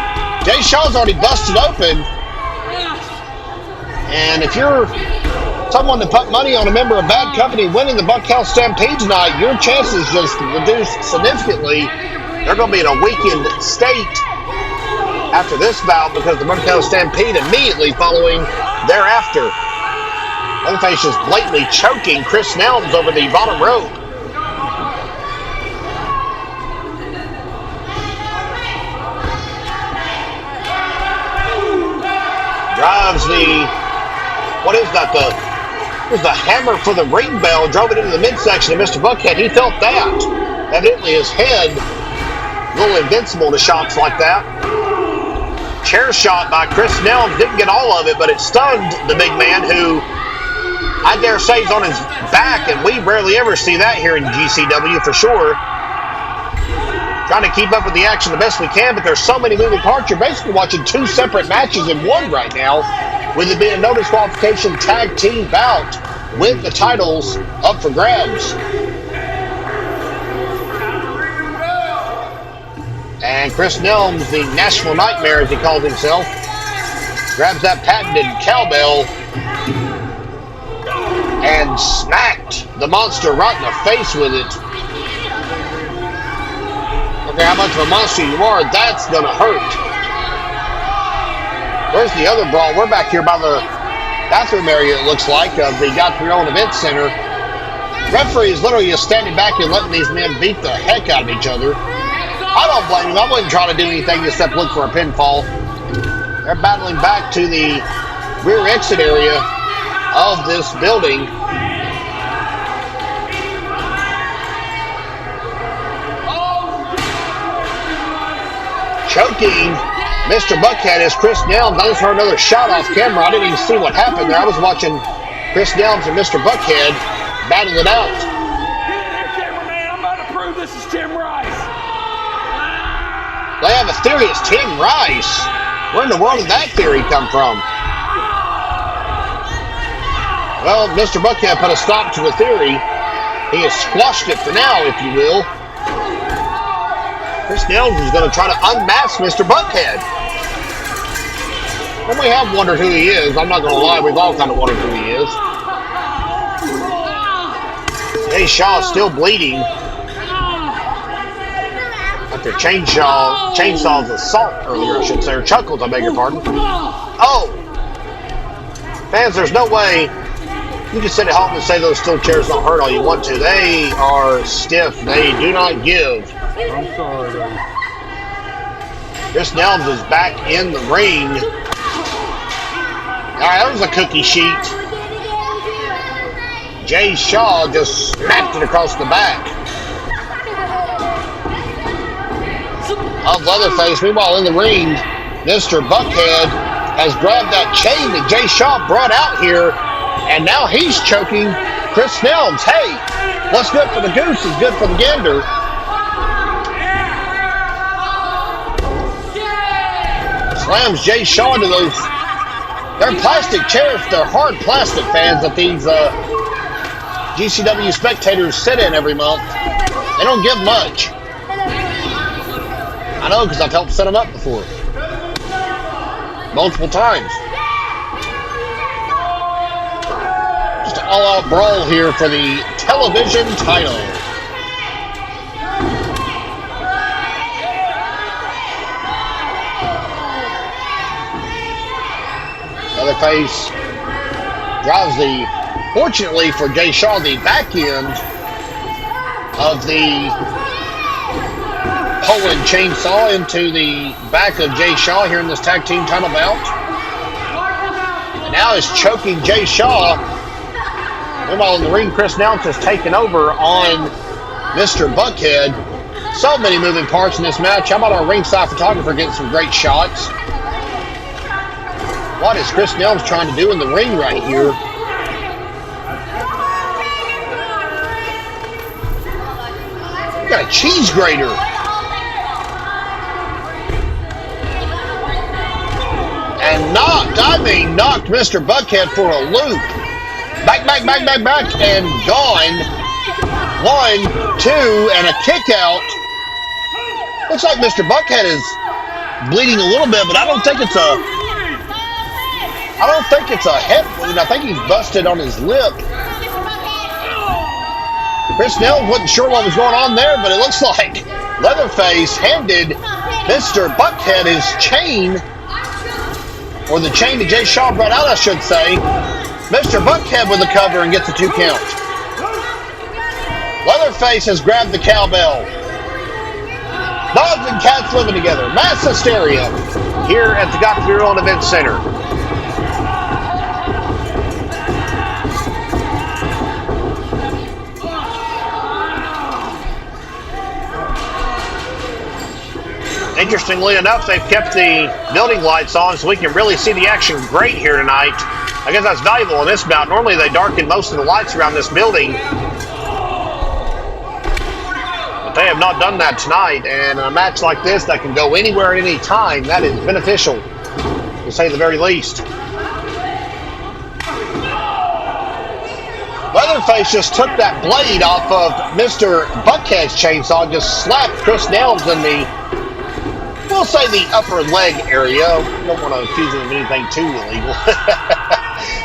Jay Shaw's already busted open. And if you're someone to put money on a member of Bad Company winning the Bunkhouse Stampede tonight, your chances just reduced significantly. They're going to be in a weakened state after this bout because the Bunkhouse Stampede immediately following thereafter. Leatherface is blatantly choking Chris Nelms over the bottom rope. Drives the, what is that, it was the hammer for the ring bell, drove it into the midsection of Mr. Buckhead. He felt that. Evidently his head, a little invincible to shots like that. Chair shot by Chris Nelms, didn't get all of it, but it stunned the big man who, I dare say, is on his back, and we rarely ever see that here in GCW for sure. Trying to keep up with the action the best we can, but there's so many moving parts. You're basically watching two separate matches in one right now, with it being a no disqualification tag team bout with the titles up for grabs. And Chris Nelms, the National Nightmare as he calls himself, grabs that patented cowbell and smacked the monster right in the face with it. Okay, how much of a monster you are, that's gonna hurt. Where's the other brawl? We're back here by the bathroom area, it looks like, of the Got Your Own Event Center. Referee is literally just standing back and letting these men beat the heck out of each other. I don't blame him. I wouldn't try to do anything except look for a pinfall. They're battling back to the rear exit area of this building. Choking Mr. Buckhead is Chris Nelms. I just heard another shot off camera. I didn't even see what happened there. I was watching Chris Nelms and Mr. Buckhead battle it out. Get in there, cameraman. I'm about to prove this is Tim Rice. They have a theory it's Tim Rice. Where in the world did that theory come from? Well, Mr. Buckhead put a stop to the theory. He has squashed it for now, if you will. Chris Nelms is going to try to unmask Mr. Buckhead. And we have wondered who he is. I'm not going to lie, we've all kind of wondered who he is. Jay Shaw is still bleeding after Chainsaw's assault earlier, I should say, or Chuckles, I beg your pardon. Oh! Fans, there's no way you can sit at home and say those steel chairs don't hurt all you want to. They are stiff. They do not give. I'm sorry, though. Chris Nelms is back in the ring. All right, that was a cookie sheet. Jay Shaw just smacked it across the back of Leatherface. Meanwhile, in the ring, Mr. Buckhead has grabbed that chain that Jay Shaw brought out here, and now he's choking Chris Nelms. Hey, what's good for the goose is good for the gander. Slams Jay Shaw into those. They're plastic chairs. They're hard plastic, fans, that these GCW spectators sit in every month. They don't give much. I know, because I've helped set them up before. Multiple times. Just an all-out brawl here for the television title. Leatherface drives fortunately for Jay Shaw, the back end of the Poland chainsaw into the back of Jay Shaw here in this tag team title bout. And now is choking Jay Shaw. Meanwhile, in the ring, Chris Nelms has taken over on Mr. Buckhead. So many moving parts in this match. How about our ringside photographer getting some great shots? What is Chris Nelms trying to do in the ring right here? Got a cheese grater. And knocked Mr. Buckhead for a loop. Back, and gone. 1, 2, and a kick out. Looks like Mr. Buckhead is bleeding a little bit, but I don't think it's a head wound. I think he's busted on his lip. Chris Nelms wasn't sure what was going on there, but it looks like Leatherface handed Mr. Buckhead his chain, or the chain that Jay Shaw brought out, I should say. Mr. Buckhead with the cover and gets a 2 count. Leatherface has grabbed the cowbell. Dogs and cats living together. Mass hysteria here at the Got Your Own Event Center. Interestingly enough, they've kept the building lights on so we can really see the action great here tonight. I guess that's valuable in this bout. Normally they darken most of the lights around this building, but they have not done that tonight. And in a match like this that can go anywhere at any time, that is beneficial, to say the very least. Leatherface just took that blade off of Mr. Buckhead's chainsaw and just slapped Chris Nelms in the, we'll say, the upper leg area. Don't want to accuse him of anything too illegal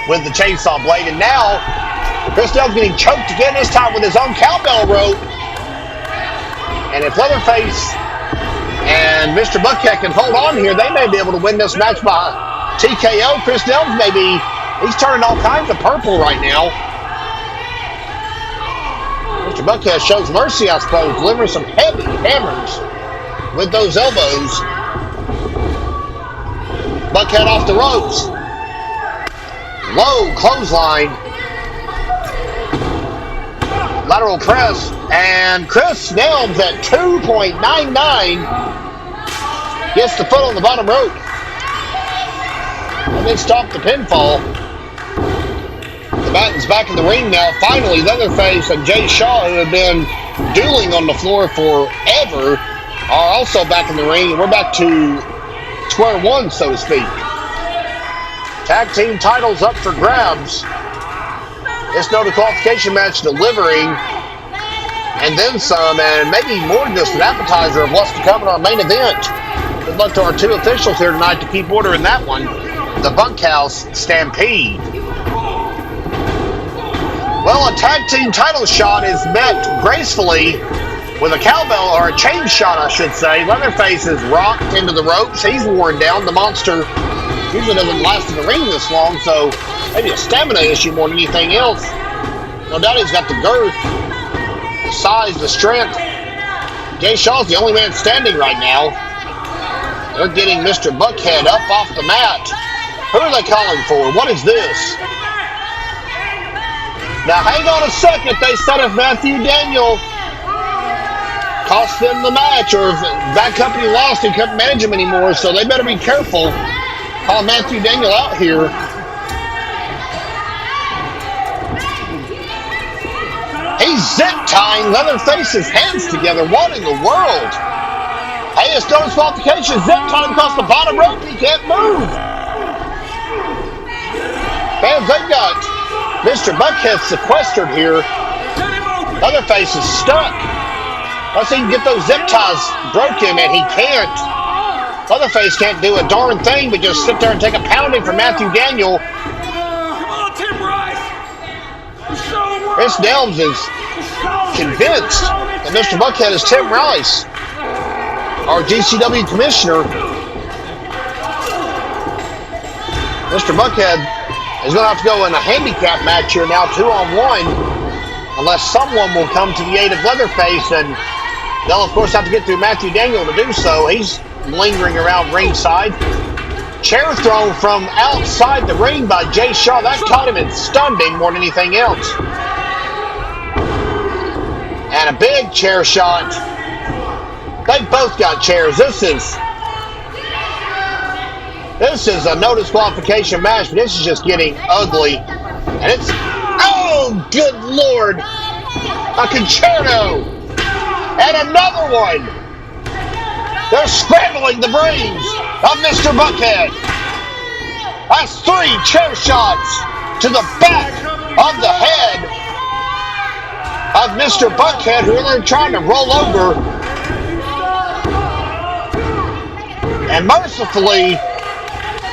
with the chainsaw blade. And now Chris Nelms getting choked again, this time with his own cowbell rope. And if Leatherface and Mr. Buckhead can hold on here, they may be able to win this match by TKO. Chris Nelms maybe, he's turning all kinds of purple right now. Mr. Buckhead shows mercy, I suppose, delivering some heavy hammers with those elbows. Buckhead off the ropes. Low clothesline. Lateral press. And Chris Nelms at 2.99 gets the foot on the bottom rope. And then stop the pinfall. The Batten's back in the ring now. Finally, Leatherface and Jay Shaw, who have been dueling on the floor forever, are also back in the ring, and we're back to square one, so to speak. Tag team titles up for grabs. This no disqualification match delivering, and then some, and maybe more than just an appetizer of what's to come in our main event. Good luck to our 2 officials here tonight to keep order in that one. The Bunkhouse Stampede. Well, a tag team title shot is met gracefully with a cowbell, or a chain shot, I should say. Leatherface is rocked into the ropes. He's worn down. The monster usually doesn't last in the ring this long, so maybe a stamina issue more than anything else. No doubt he's got the girth, the size, the strength. Jay Shaw's the only man standing right now. They're getting Mr. Buckhead up off the mat. Who are they calling for? What is this? Now, hang on a second. They said if Matthew Daniel cost them the match, or if that company lost and couldn't manage him anymore, so they better be careful. Call Matthew Daniel out here. He's zip tying Leatherface's hands together. What in the world? Hey, it's no disqualification. Zip tying across the bottom rope. He can't move. Fans, they've got Mr. Buckhead sequestered here. Leatherface is stuck. Let's see him get those zip ties broken, and he can't. Leatherface can't do a darn thing but just sit there and take a pounding from Matthew Daniel. Chris Nelms is convinced that Mr. Buckhead is Tim Rice, our GCW commissioner. Mr. Buckhead is going to have to go in a handicap match here now, 2-on-1, unless someone will come to the aid of Leatherface, and they'll, of course, have to get through Matthew Daniel to do so. He's lingering around ringside. Chair thrown from outside the ring by Jay Shaw. That caught him and stunned him more than anything else. And a big chair shot. They both got chairs. This is a no disqualification match, but this is just getting ugly. And it's, oh, good Lord, a concerto. And another one. They're scrambling the brains of Mr. Buckhead. That's 3 chair shots to the back of the head of Mr. Buckhead, who they're trying to roll over. And mercifully,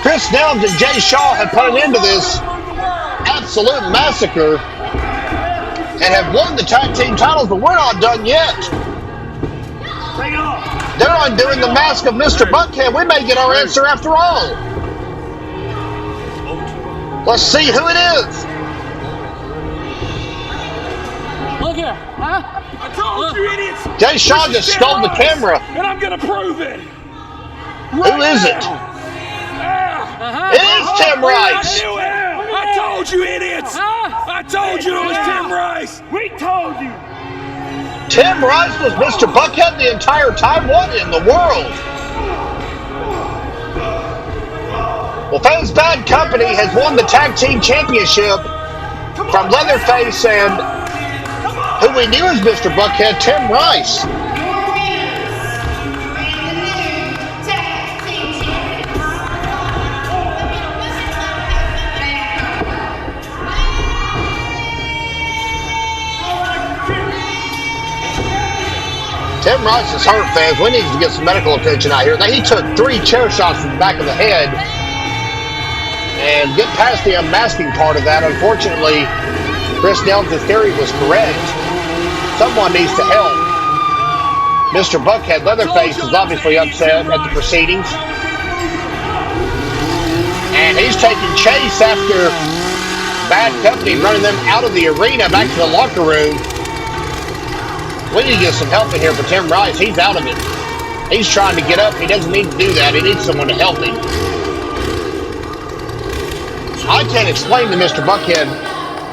Chris Nelms and Jay Shaw have put an end to this absolute massacre and have won the tag team titles, but we're not done yet. They're undoing the mask of Mr. Buckhead. We may get our answer after all. Let's see who it is. Look here, huh? I told you, idiots. Jay Shaw just stole the camera. And I'm gonna prove it. Who is it? It is Tim Rice. I told you, idiots. I told you it was Tim Rice. We told you. Tim Rice was Mr. Buckhead the entire time? What in the world? Well, Fans Bad Company has won the tag team championship from Leatherface and who we knew as Mr. Buckhead, Tim Rice. Tim Rice is hurt, fans. We need to get some medical attention out here. Now, he took 3 chair shots from the back of the head. And get past the unmasking part of that. Unfortunately, Chris Nelms' theory was correct. Someone needs to help. Mr. Buckhead, Leatherface, is obviously upset at the proceedings. And he's taking chase after Bad Company, running them out of the arena back to the locker room. We need to get some help in here for Tim Rice. He's out of it. He's trying to get up. He doesn't need to do that. He needs someone to help him. I can't explain the Mr. Buckhead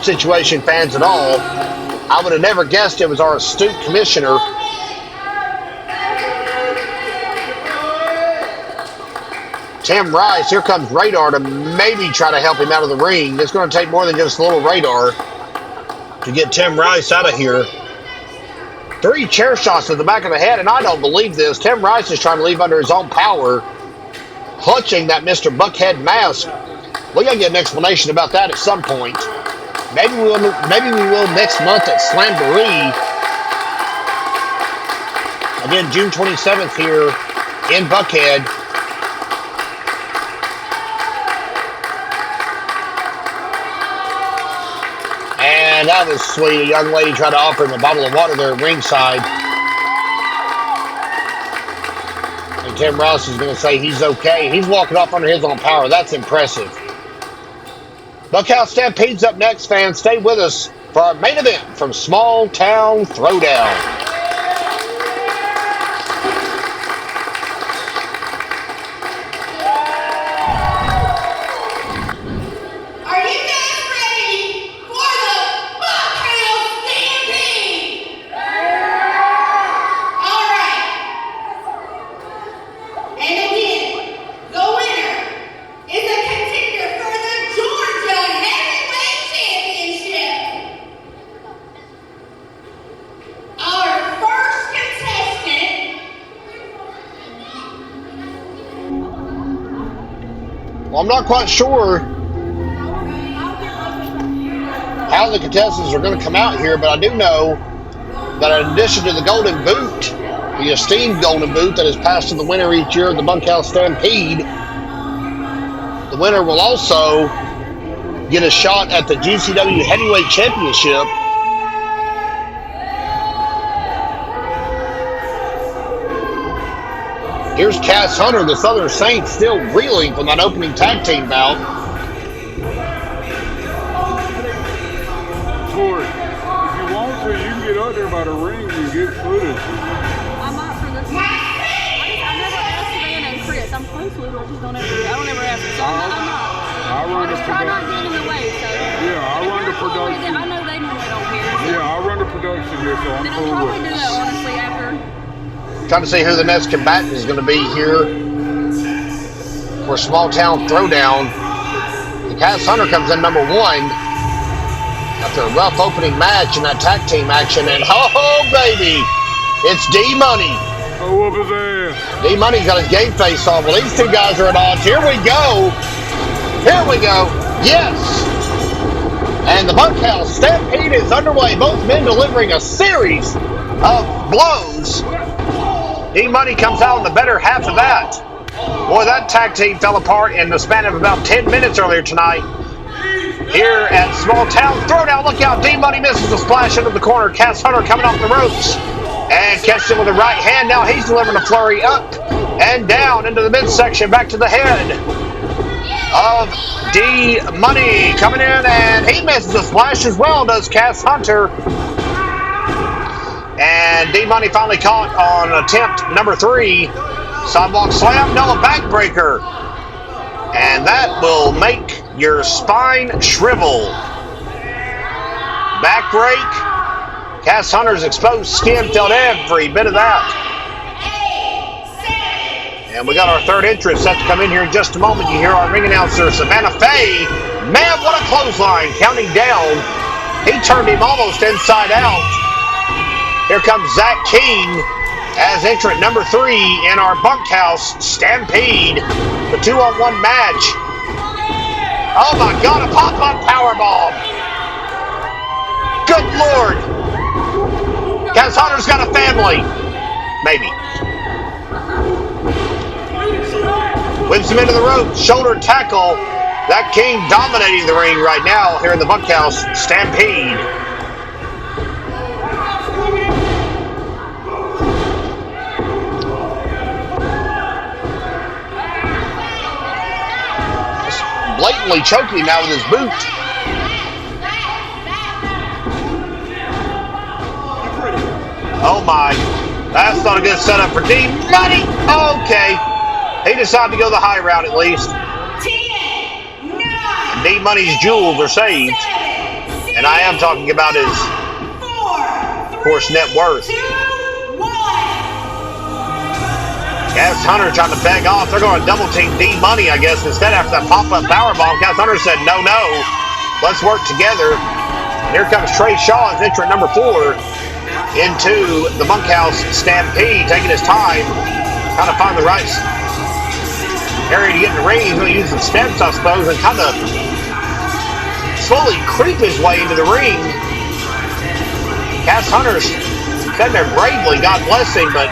situation, fans, at all. I would have never guessed it was our astute commissioner. Tim Rice, here comes Radar to maybe try to help him out of the ring. It's going to take more than just a little Radar to get Tim Rice out of here. 3 chair shots to the back of the head, and I don't believe this. Tim Rice is trying to leave under his own power, clutching that Mr. Buckhead mask. We gotta get an explanation about that at some point. Maybe we will next month at Slamboree. Again, June 27th here in Buckhead. And that was sweet. A young lady tried to offer him a bottle of water there at ringside. And Tim Rice is going to say he's okay. He's walking off under his own power. That's impressive. Bunkhouse Stampede's up next, fans. Stay with us for our main event from Small Town Throwdown. Well, I'm not quite sure how the contestants are going to come out here, but I do know that in addition to the golden boot, the esteemed golden boot that is passed to the winner each year of the Bunkhouse Stampede, the winner will also get a shot at the GCW Heavyweight Championship. Here's Cass Hunter, the Southern Saint, still reeling from that opening tag team bout. Tori, if you want to, you can get up there by the ring and get footage. I'm not for this. I never asked Savannah and Chris. I'm close with them. I just don't ever ask them. So I'm not. I just try not to get in the way. So Yeah, I run the production. I know they normally don't care. Yeah, I run the production here, so I'm Then I'll cool probably with do it. that honestly after. Trying to see who the next combatant is going to be here for Small Town Throwdown. The Cass Hunter comes in number 1 after a rough opening match in that tag team action. And oh, baby, it's D-Money. Oh, whoop his ass. D-Money's got his game face on. Well, these two guys are at odds. Here we go. Here we go. Yes. And the Bunkhouse Stampede is underway. Both men delivering a series of blows. D-Money comes out in the better half of that. Boy, that tag team fell apart in the span of about 10 minutes earlier tonight. Here at Small Town Throwdown, look out, D-Money misses a splash into the corner. Cass Hunter coming off the ropes and catches him with the right hand. Now he's delivering a flurry up and down into the midsection, back to the head of D-Money coming in, and he misses a splash as well, does Cass Hunter. And D-Money finally caught on attempt number 3. Sidewalk slam, no, a backbreaker. And that will make your spine shrivel. Backbreak. Cass Hunter's exposed skin felt every bit of that. And we got our third entrant set to come in here in just a moment. You hear our ring announcer, Savannah Faye. Man, what a clothesline, counting down. He turned him almost inside out. Here comes Zack King as entrant number 3 in our Bunkhouse Stampede. The 2-on-1 match. Oh my God, a pop-up powerbomb. Good Lord. Cass Hunter's got a family. Maybe. Whips him into the ropes, shoulder tackle. Zack King dominating the ring right now here in the Bunkhouse Stampede. Blatantly choking him out with his boot. Oh my, that's not a good setup for D-Money. Okay, he decided to go the high route at least. 10, 9, D-Money's jewels are saved. And I am talking about his, 4, of course, net worth. 2, 1. Cass Hunter trying to beg off. They're going to double team D-Money, I guess, instead after that pop-up powerbomb. Cass Hunter said, no, let's work together. And here comes Trey Shaw as entrant number 4 into the Bunkhouse Stampede, taking his time, trying to find the right area to get in the ring. He's going to use the steps, I suppose, and kind of slowly creep his way into the ring. Cass Hunter's sitting there bravely, God bless him, but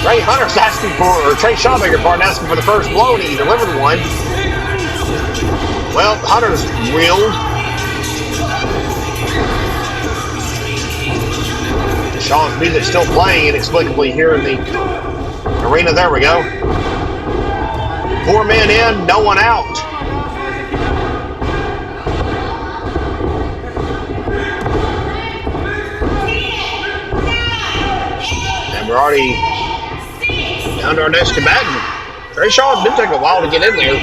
Trey Hunter's asking for, or Trey Shaw, beg your pardon, asking for the first blow, and he delivered one. Well, Hunter's reeled. Shaw's music still playing inexplicably here in the arena. There we go. 4 men in, no one out. And we're already down to our next combatant. Trey Shaw's been taking a while to get in there. 2,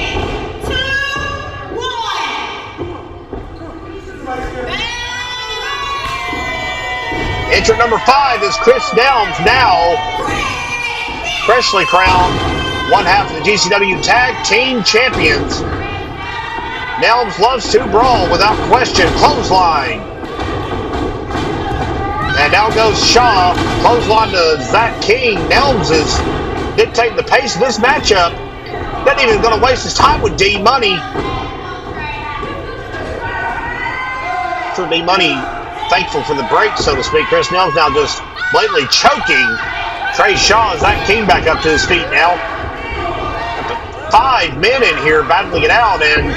1. Entrant number 5 is Chris Nelms, now freshly crowned one half of the GCW Tag Team Champions. Nelms loves to brawl without question. Clothesline. And down goes Shaw. Clothesline to Zack King. Nelms is dictating the pace of this matchup. Not even going to waste his time with D-Money. For D-Money, thankful for the break, so to speak. Chris Nelms now just blatantly choking Trey Shaw. Zack King back up to his feet now. 5 men in here battling it out, and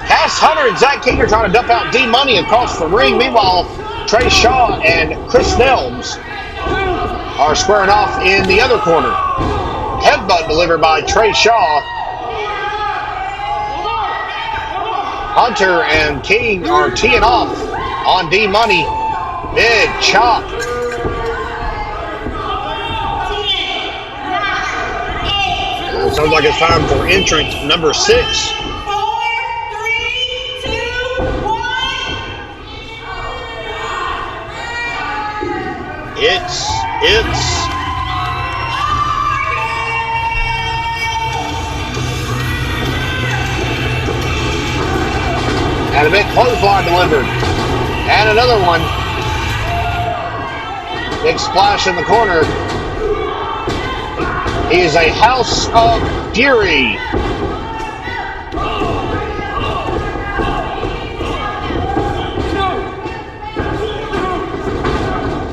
Cass Hunter and Zack King are trying to dump out D-Money across the ring. Meanwhile, Trey Shaw and Chris Nelms are squaring off in the other corner. Headbutt delivered by Trey Shaw. Hunter and King are teeing off on D-Money. Big chop. Sounds like it's time for entrant number 6. 4, 3, 2, 1. It's and a big clothesline delivered. And another one. Big splash in the corner. He is a House of Fury.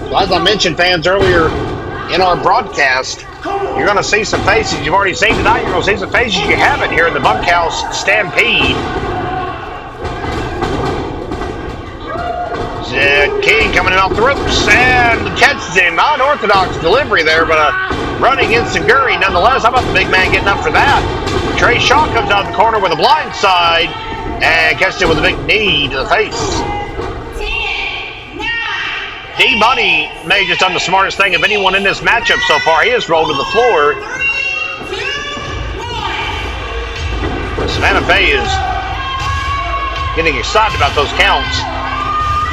So as I mentioned, fans, earlier in our broadcast, you're going to see some faces you've already seen tonight. You're going to see some faces you haven't here in the Bunkhouse Stampede. King coming in off the ropes and catches him. Unorthodox delivery there, but a running enziguri nonetheless. How about the big man getting up for that? Trey Shaw comes out of the corner with a blind side and catches him with a big knee to the face. 10, 9. D-Money may have just done the smartest thing of anyone in this matchup so far. He has rolled to the floor. 3, 2, 1. Savannah Faye is getting excited about those counts.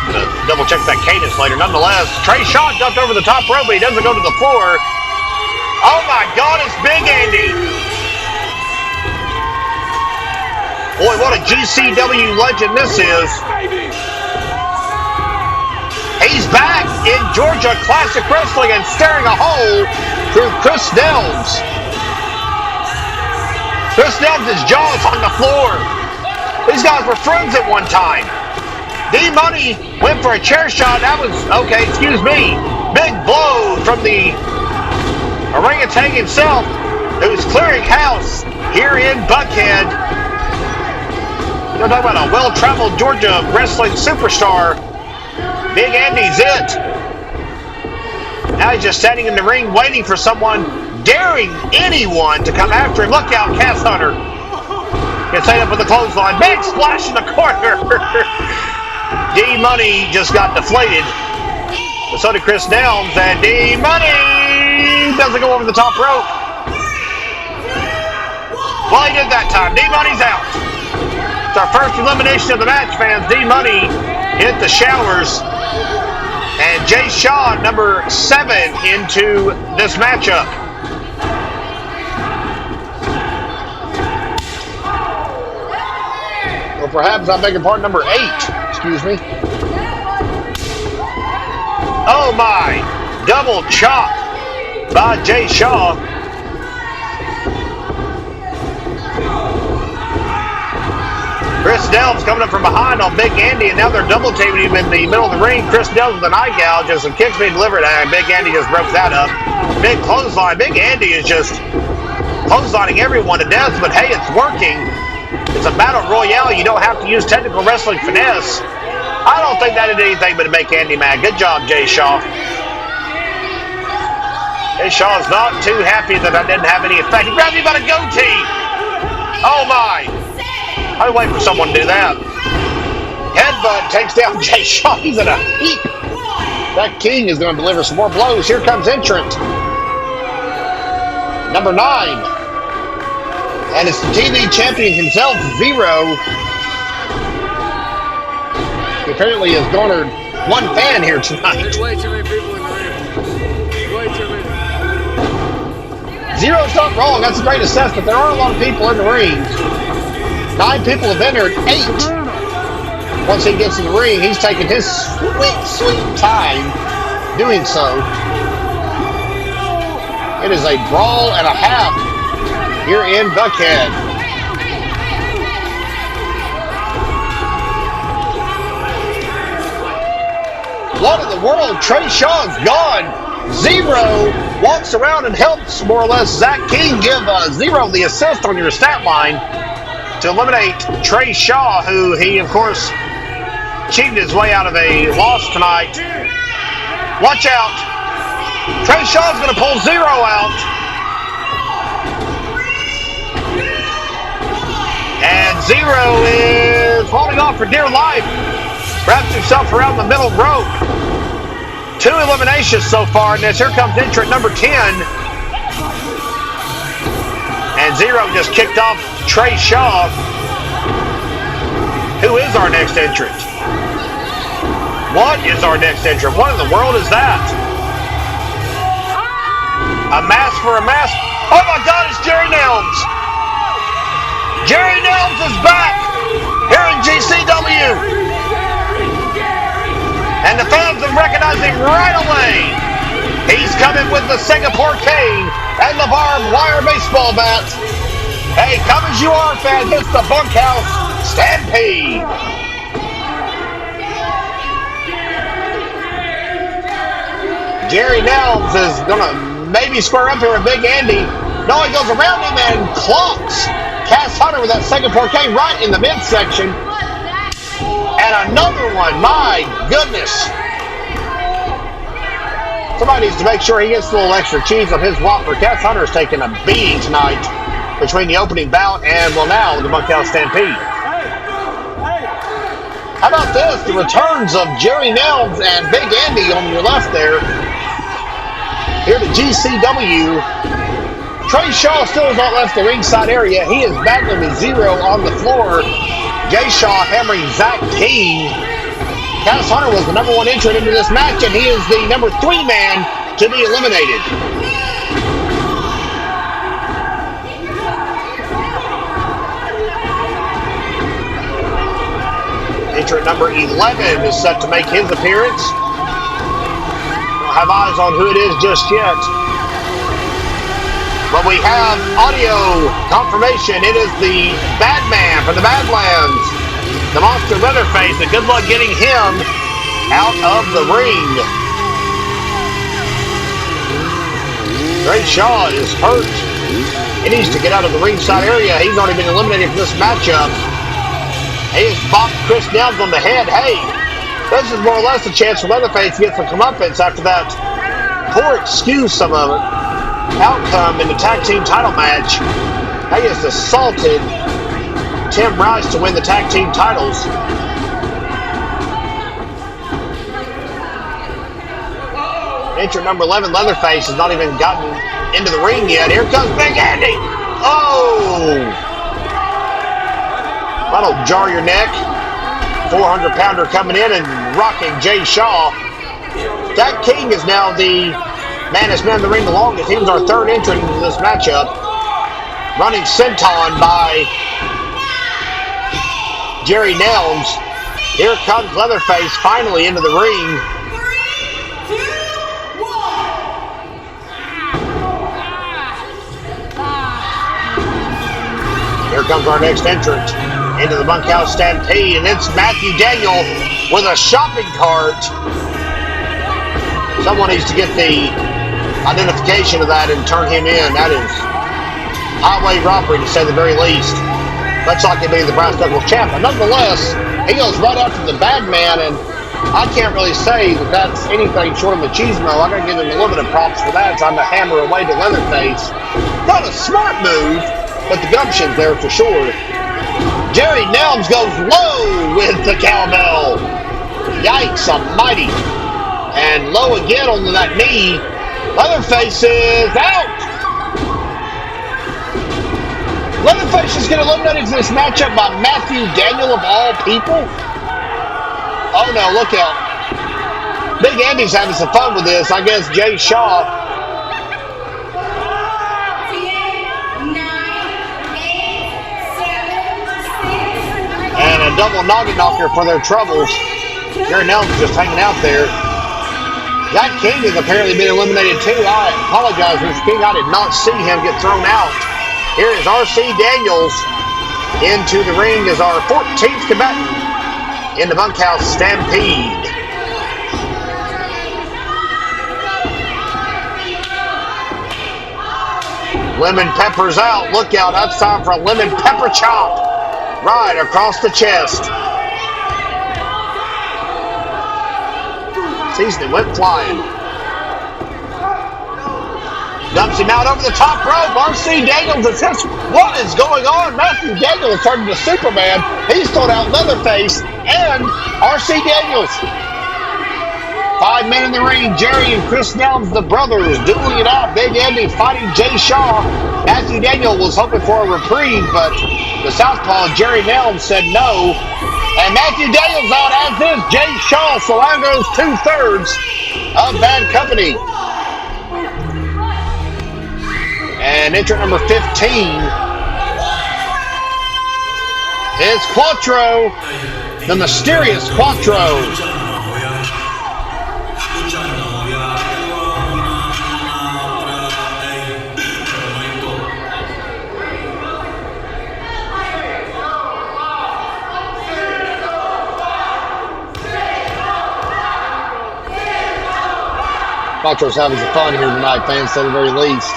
Gonna double check that cadence later. Nonetheless, Trey Shaw dumped over the top rope, but he doesn't go to the floor. Oh my God, it's Big Andy. Boy, what a GCW legend this is. He's back in Georgia Classic Wrestling and staring a hole through Chris Nelms. Chris Nelms' jaw's on the floor. These guys were friends at one time. D-Money went for a chair shot. That was, okay, excuse me. Big blow from the orangutan himself, who's clearing house here in Buckhead. We're talking about a well-traveled Georgia wrestling superstar. Big Andy's it. Now he's just standing in the ring waiting for someone, daring anyone to come after him. Look out, Cass Hunter. Gets set up with the clothesline. Big splash in the corner. D-Money just got deflated. But so did Chris Nelms, and D-Money doesn't go over the top rope. Well, he did that time. D-Money's out. It's our first elimination of the match, fans. D-Money hit the showers. And Jay Shaw, number 7, into this matchup. Or perhaps I'm begging pardon, number 8. Excuse me. Oh my! Double chop by Jay Shaw. Chris Nelms coming up from behind on Big Andy, and now they're double teaming him in the middle of the ring. Chris Nelms with an eye gouge and some kicks being delivered, and Big Andy just broke that up. Big clothesline. Big Andy is just clotheslining everyone to death, but hey, it's working. It's a battle royale. You don't have to use technical wrestling finesse. I don't think that did anything but to make Andy mad. Good job, Jay Shaw. Jay Shaw is not too happy that I didn't have any effect. He grabbed me by the goatee. Oh my. I wait for someone to do that. Headbutt takes down Jay Shaw. He's in a heap. That King is going to deliver some more blows. Here comes entrant number 9. And it's the TV champion himself, Zero. He apparently has garnered one fan here tonight. There's way too many people in the ring. Way too many. Zero's not wrong. That's a great assessment. There are a lot of people in the ring. 9 people have entered. 8. Once he gets in the ring, he's taking his sweet, sweet time doing so. It is a brawl and a half here in Buckhead. What in the world? Trey Shaw's gone. Zero walks around and helps more or less Zack King give Zero the assist on your stat line to eliminate Trey Shaw, who he, of course, cheated his way out of a loss tonight. Watch out. Trey Shaw's going to pull Zero out. And Zero is holding on for dear life. Wraps himself around the middle rope. 2 eliminations so far in this. Here comes entrant number 10. And Zero just kicked off Trey Shaw. Who is our next entrant? What is our next entrant? What in the world is that? A mask for a mask? Oh my God, it's Jerry Nelms. Jerry Nelms is back here in GCW. And the fans have recognized him right away. He's coming with the Singapore cane and the barbed wire baseball bat. Hey, come as you are, fans. It's the Bunkhouse Stampede. Jerry Nelms is going to maybe square up here with Big Andy. No, he goes around him and clocks Cass Hunter with that Singapore cane right in the midsection. And another one, my goodness. Somebody needs to make sure he gets a little extra cheese on his Whopper. Cass Hunter's taking a beating tonight between the opening bout and, well, now the Bunkhouse Stampede. How about this? The returns of Jerry Nelms and Big Andy on your left there. Here to GCW. Trey Shaw still has not left the ringside area. He is battling with Zero on the floor. Jay Shaw hammering Zack King. Cass Hunter was the number 1 entrant into this match, and he is the number 3 man to be eliminated. Entrant number 11 is set to make his appearance. Don't have eyes on who it is just yet. But we have audio confirmation. It is the Bad Man from the Badlands, the Monster Leatherface, and good luck getting him out of the ring. Trey Shaw is hurt. He needs to get out of the ringside area. He's already been eliminated from this matchup. He has bopped Chris Nelms on the head. Hey, this is more or less a chance for Leatherface to get some comeuppance after that poor excuse of a outcome in the tag team title match. He has assaulted Tim Rice to win the tag team titles. Entrant number 11, Leatherface, has not even gotten into the ring yet. Here comes Big Andy. Oh! That'll jar your neck. 400-pounder coming in and rocking Jay Shaw. Zack King is now the man that's been in the ring the longest. He was our 3rd entrant into this matchup. Running senton by Jerry Nelms. Here comes Leatherface finally into the ring. 3, 2, 1. Here comes our next entrant into the Bunkhouse Stampede, and it's Matthew Daniel with a shopping cart. Someone needs to get the identification of that and turn him in. That is highway robbery, to say the very least. Much like it being the Brass Knuckles champ. But nonetheless, he goes right after the Bad Man, and I can't really say that that's anything short of machismo. I gotta give him a little bit of props for that, trying to hammer away to Leatherface. Not a smart move, but the gumption's there for sure. Jerry Nelms goes low with the cowbell. Yikes almighty. And low again on that knee. Leatherface is out. Leatherface is getting eliminated from this matchup by Matthew Daniel of all people. Oh no, look out. Big Andy's having some fun with this. I guess Jay Shaw. 10, 9, 8, 7, 6. And a double noggin knocker for their troubles. Jerry Nelms just hanging out there. Zack King has apparently been eliminated too. I apologize, Mr. King. I did not see him get thrown out Here is R.C. Daniels into the ring as our 14th combatant in the Bunkhouse Stampede. Lemon pepper's out. Look out. That's time for a lemon pepper chop. Right across the chest. Season went flying. Dumps him out over the top rope. R.C. Daniels assists. What is going on? Matthew Daniels turned into Superman. He's thrown out Leatherface and R.C. Daniels. 5 men in the ring. Jerry and Chris Nelms, the brothers, dueling it out. Big Andy fighting Jay Shaw. Matthew Daniels was hoping for a reprieve, but the southpaw Jerry Nelms said no. And Matthew Daniels out as is Jay Shaw. So there goes 2/3 of Bad Company. And entrant number 15 is Cuatro, the mysterious Cuatro. Cuatro's having some fun here tonight, fans, at the very least.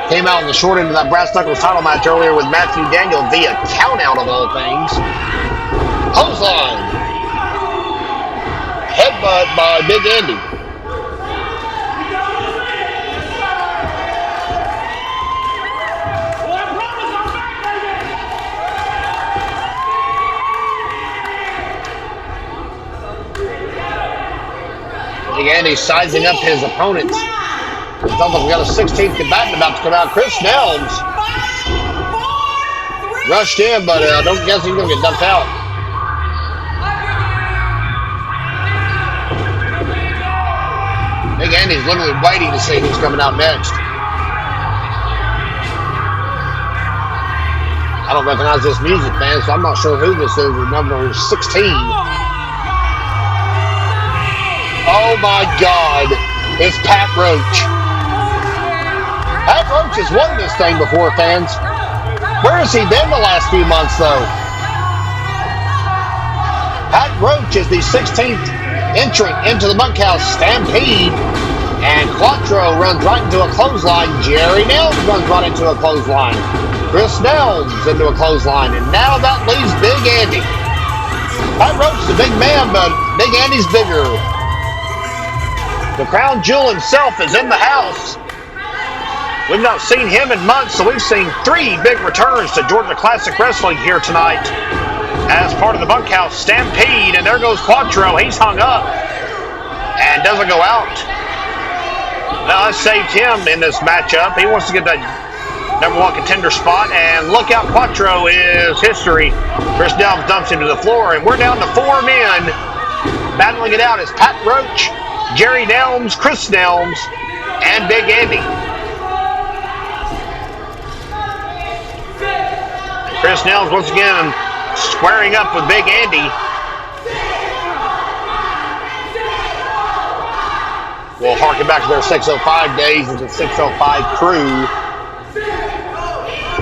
Came out in the short end of that Brass Knuckles title match earlier with Matthew Daniels via countout of all things. Clothesline. Headbutt by Big Andy. Big Andy sizing up his opponents. It sounds like we got a 16th combatant about to come out. Chris Nelms rushed in, but I don't guess he's going to get dumped out. Big Andy's literally waiting to see who's coming out next. I don't recognize this music, man, so I'm not sure who this is. Number 16. Oh my God, it's Pat Roach. Pat Roach has won this thing before, fans. Where has he been the last few months, though? Pat Roach is the 16th entrant into the Bunkhouse Stampede. And Cuatro runs right into a clothesline. Jerry Nelms runs right into a clothesline. Chris Nelms into a clothesline. And now that leaves Big Andy. Pat Roach is a big man, but Big Andy's bigger. The crown jewel himself is in the house. We've not seen him in months, so we've seen 3 big returns to Georgia Classic Wrestling here tonight as part of the Bunkhouse Stampede. And there goes Cuatro. He's hung up and doesn't go out. Now, I saved him in this matchup. He wants to get that #1 contender spot. And look out, Cuatro is history. Chris Nelms dumps him to the floor, and we're down to 4 men. Battling it out is Pat Roach, Jerry Nelms, Chris Nelms, and Big Andy. Chris Nelms once again squaring up with Big Andy. We'll harken back to their 605 days as the 605 crew.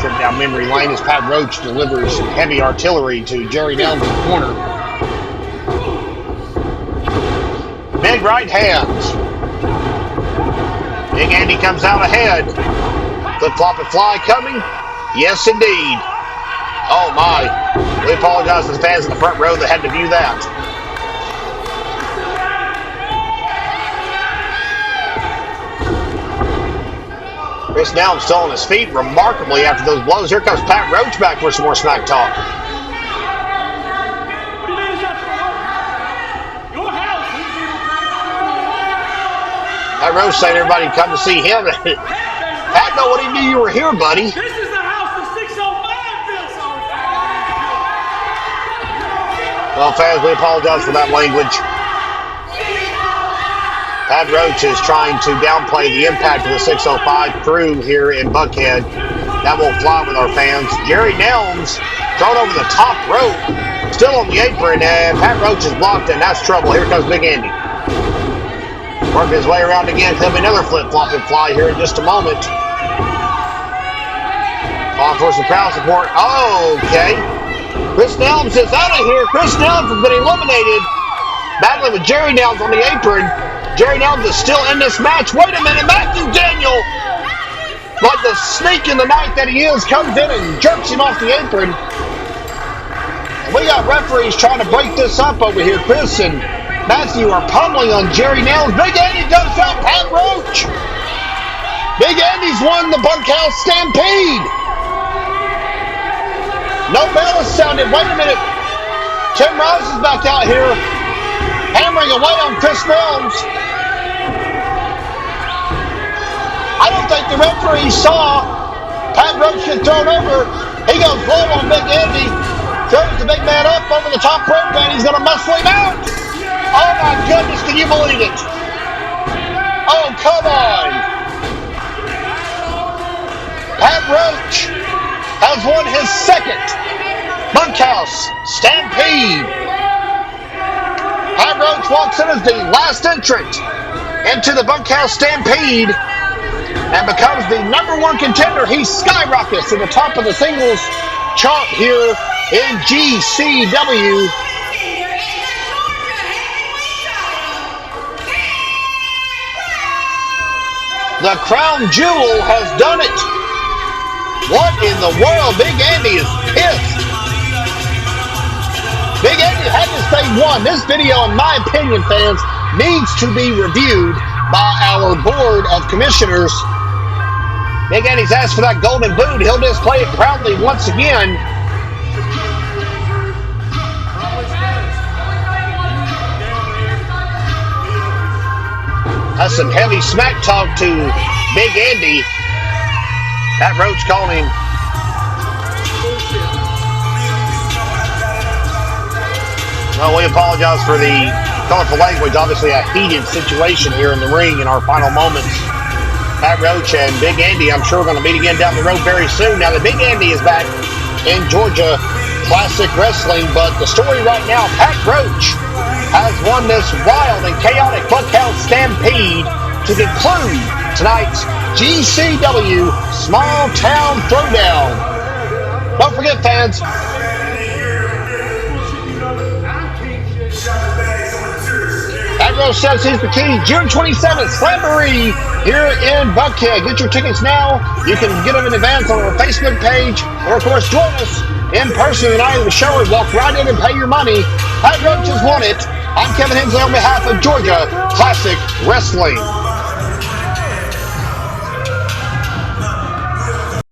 Trip down memory lane as Pat Roach delivers heavy artillery to Jerry Nelms in the corner. Big right hands. Big Andy comes out ahead. Flip flop and fly coming. Yes, indeed. Oh my. We apologize to the fans in the front row that had to view that. Chris Nelms still on his feet remarkably after those blows. Here comes Pat Roach back for some more smack talk. Pat Roach saying everybody come to see him. Pat, know what he knew you were here, buddy. This is the house of 605 built. Well, fans, we apologize for that language. Pat Roach is trying to downplay the impact of the 605 crew here in Buckhead. That won't fly with our fans. Jerry Nelms thrown over the top rope, still on the apron, and Pat Roach is blocked, and that's trouble. Here comes Big Andy. Working his way around again. There'll be another flip-flop and fly here in just a moment. On for some crowd support. Okay. Chris Nelms is out of here. Chris Nelms has been eliminated. Battling with Jerry Nelms on the apron. Jerry Nelms is still in this match. Wait a minute. Matthew Daniel, like the snake in the night that he is, comes in and jerks him off the apron. And we got referees trying to break this up over here. Chris and Matthew are pummeling on Jerry Nelms. Big Andy dumps out Pat Roach. Big Andy's won the Bunkhouse Stampede. No bell is sounded. Wait a minute. Tim Rice is back out here, hammering away on Chris Nelms. I don't think the referee saw Pat Roach get thrown over. He goes low on Big Andy. Throws the big man up over the top rope, and he's going to muscle him out. Oh, my goodness, can you believe it? Oh, come on. Pat Roach has won his second Bunkhouse Stampede. Pat Roach walks in as the last entrant into the Bunkhouse Stampede and becomes the #1 contender. He skyrockets to the top of the singles chart here in GCW. The crown jewel has done it. What in the world? Big Andy is pissed. Big Andy had to say one. This video, in my opinion, fans, needs to be reviewed by our board of commissioners. Big Andy's asked for that golden boot. He'll display it proudly once again. That's some heavy smack talk to Big Andy. Pat Roach calling him. Well, we apologize for the colorful language. Obviously a heated situation here in the ring in our final moments. Pat Roach and Big Andy, I'm sure, are going to meet again down the road very soon. Now that Big Andy is back in Georgia Classic Wrestling, but the story right now, Pat Roach has won this wild and chaotic Bunkhouse Stampede to conclude tonight's GCW Small Town Throwdown. Don't forget, fans, Pat Roach says he's the key. June 27th, Slamboree here in Buckhead. Get your tickets now. You can get them in advance on our Facebook page, or of course join us in person the night of the show and walk right in and pay your money. Pat Roach has won it. I'm Kevin Hensley on behalf of Georgia Classic Wrestling.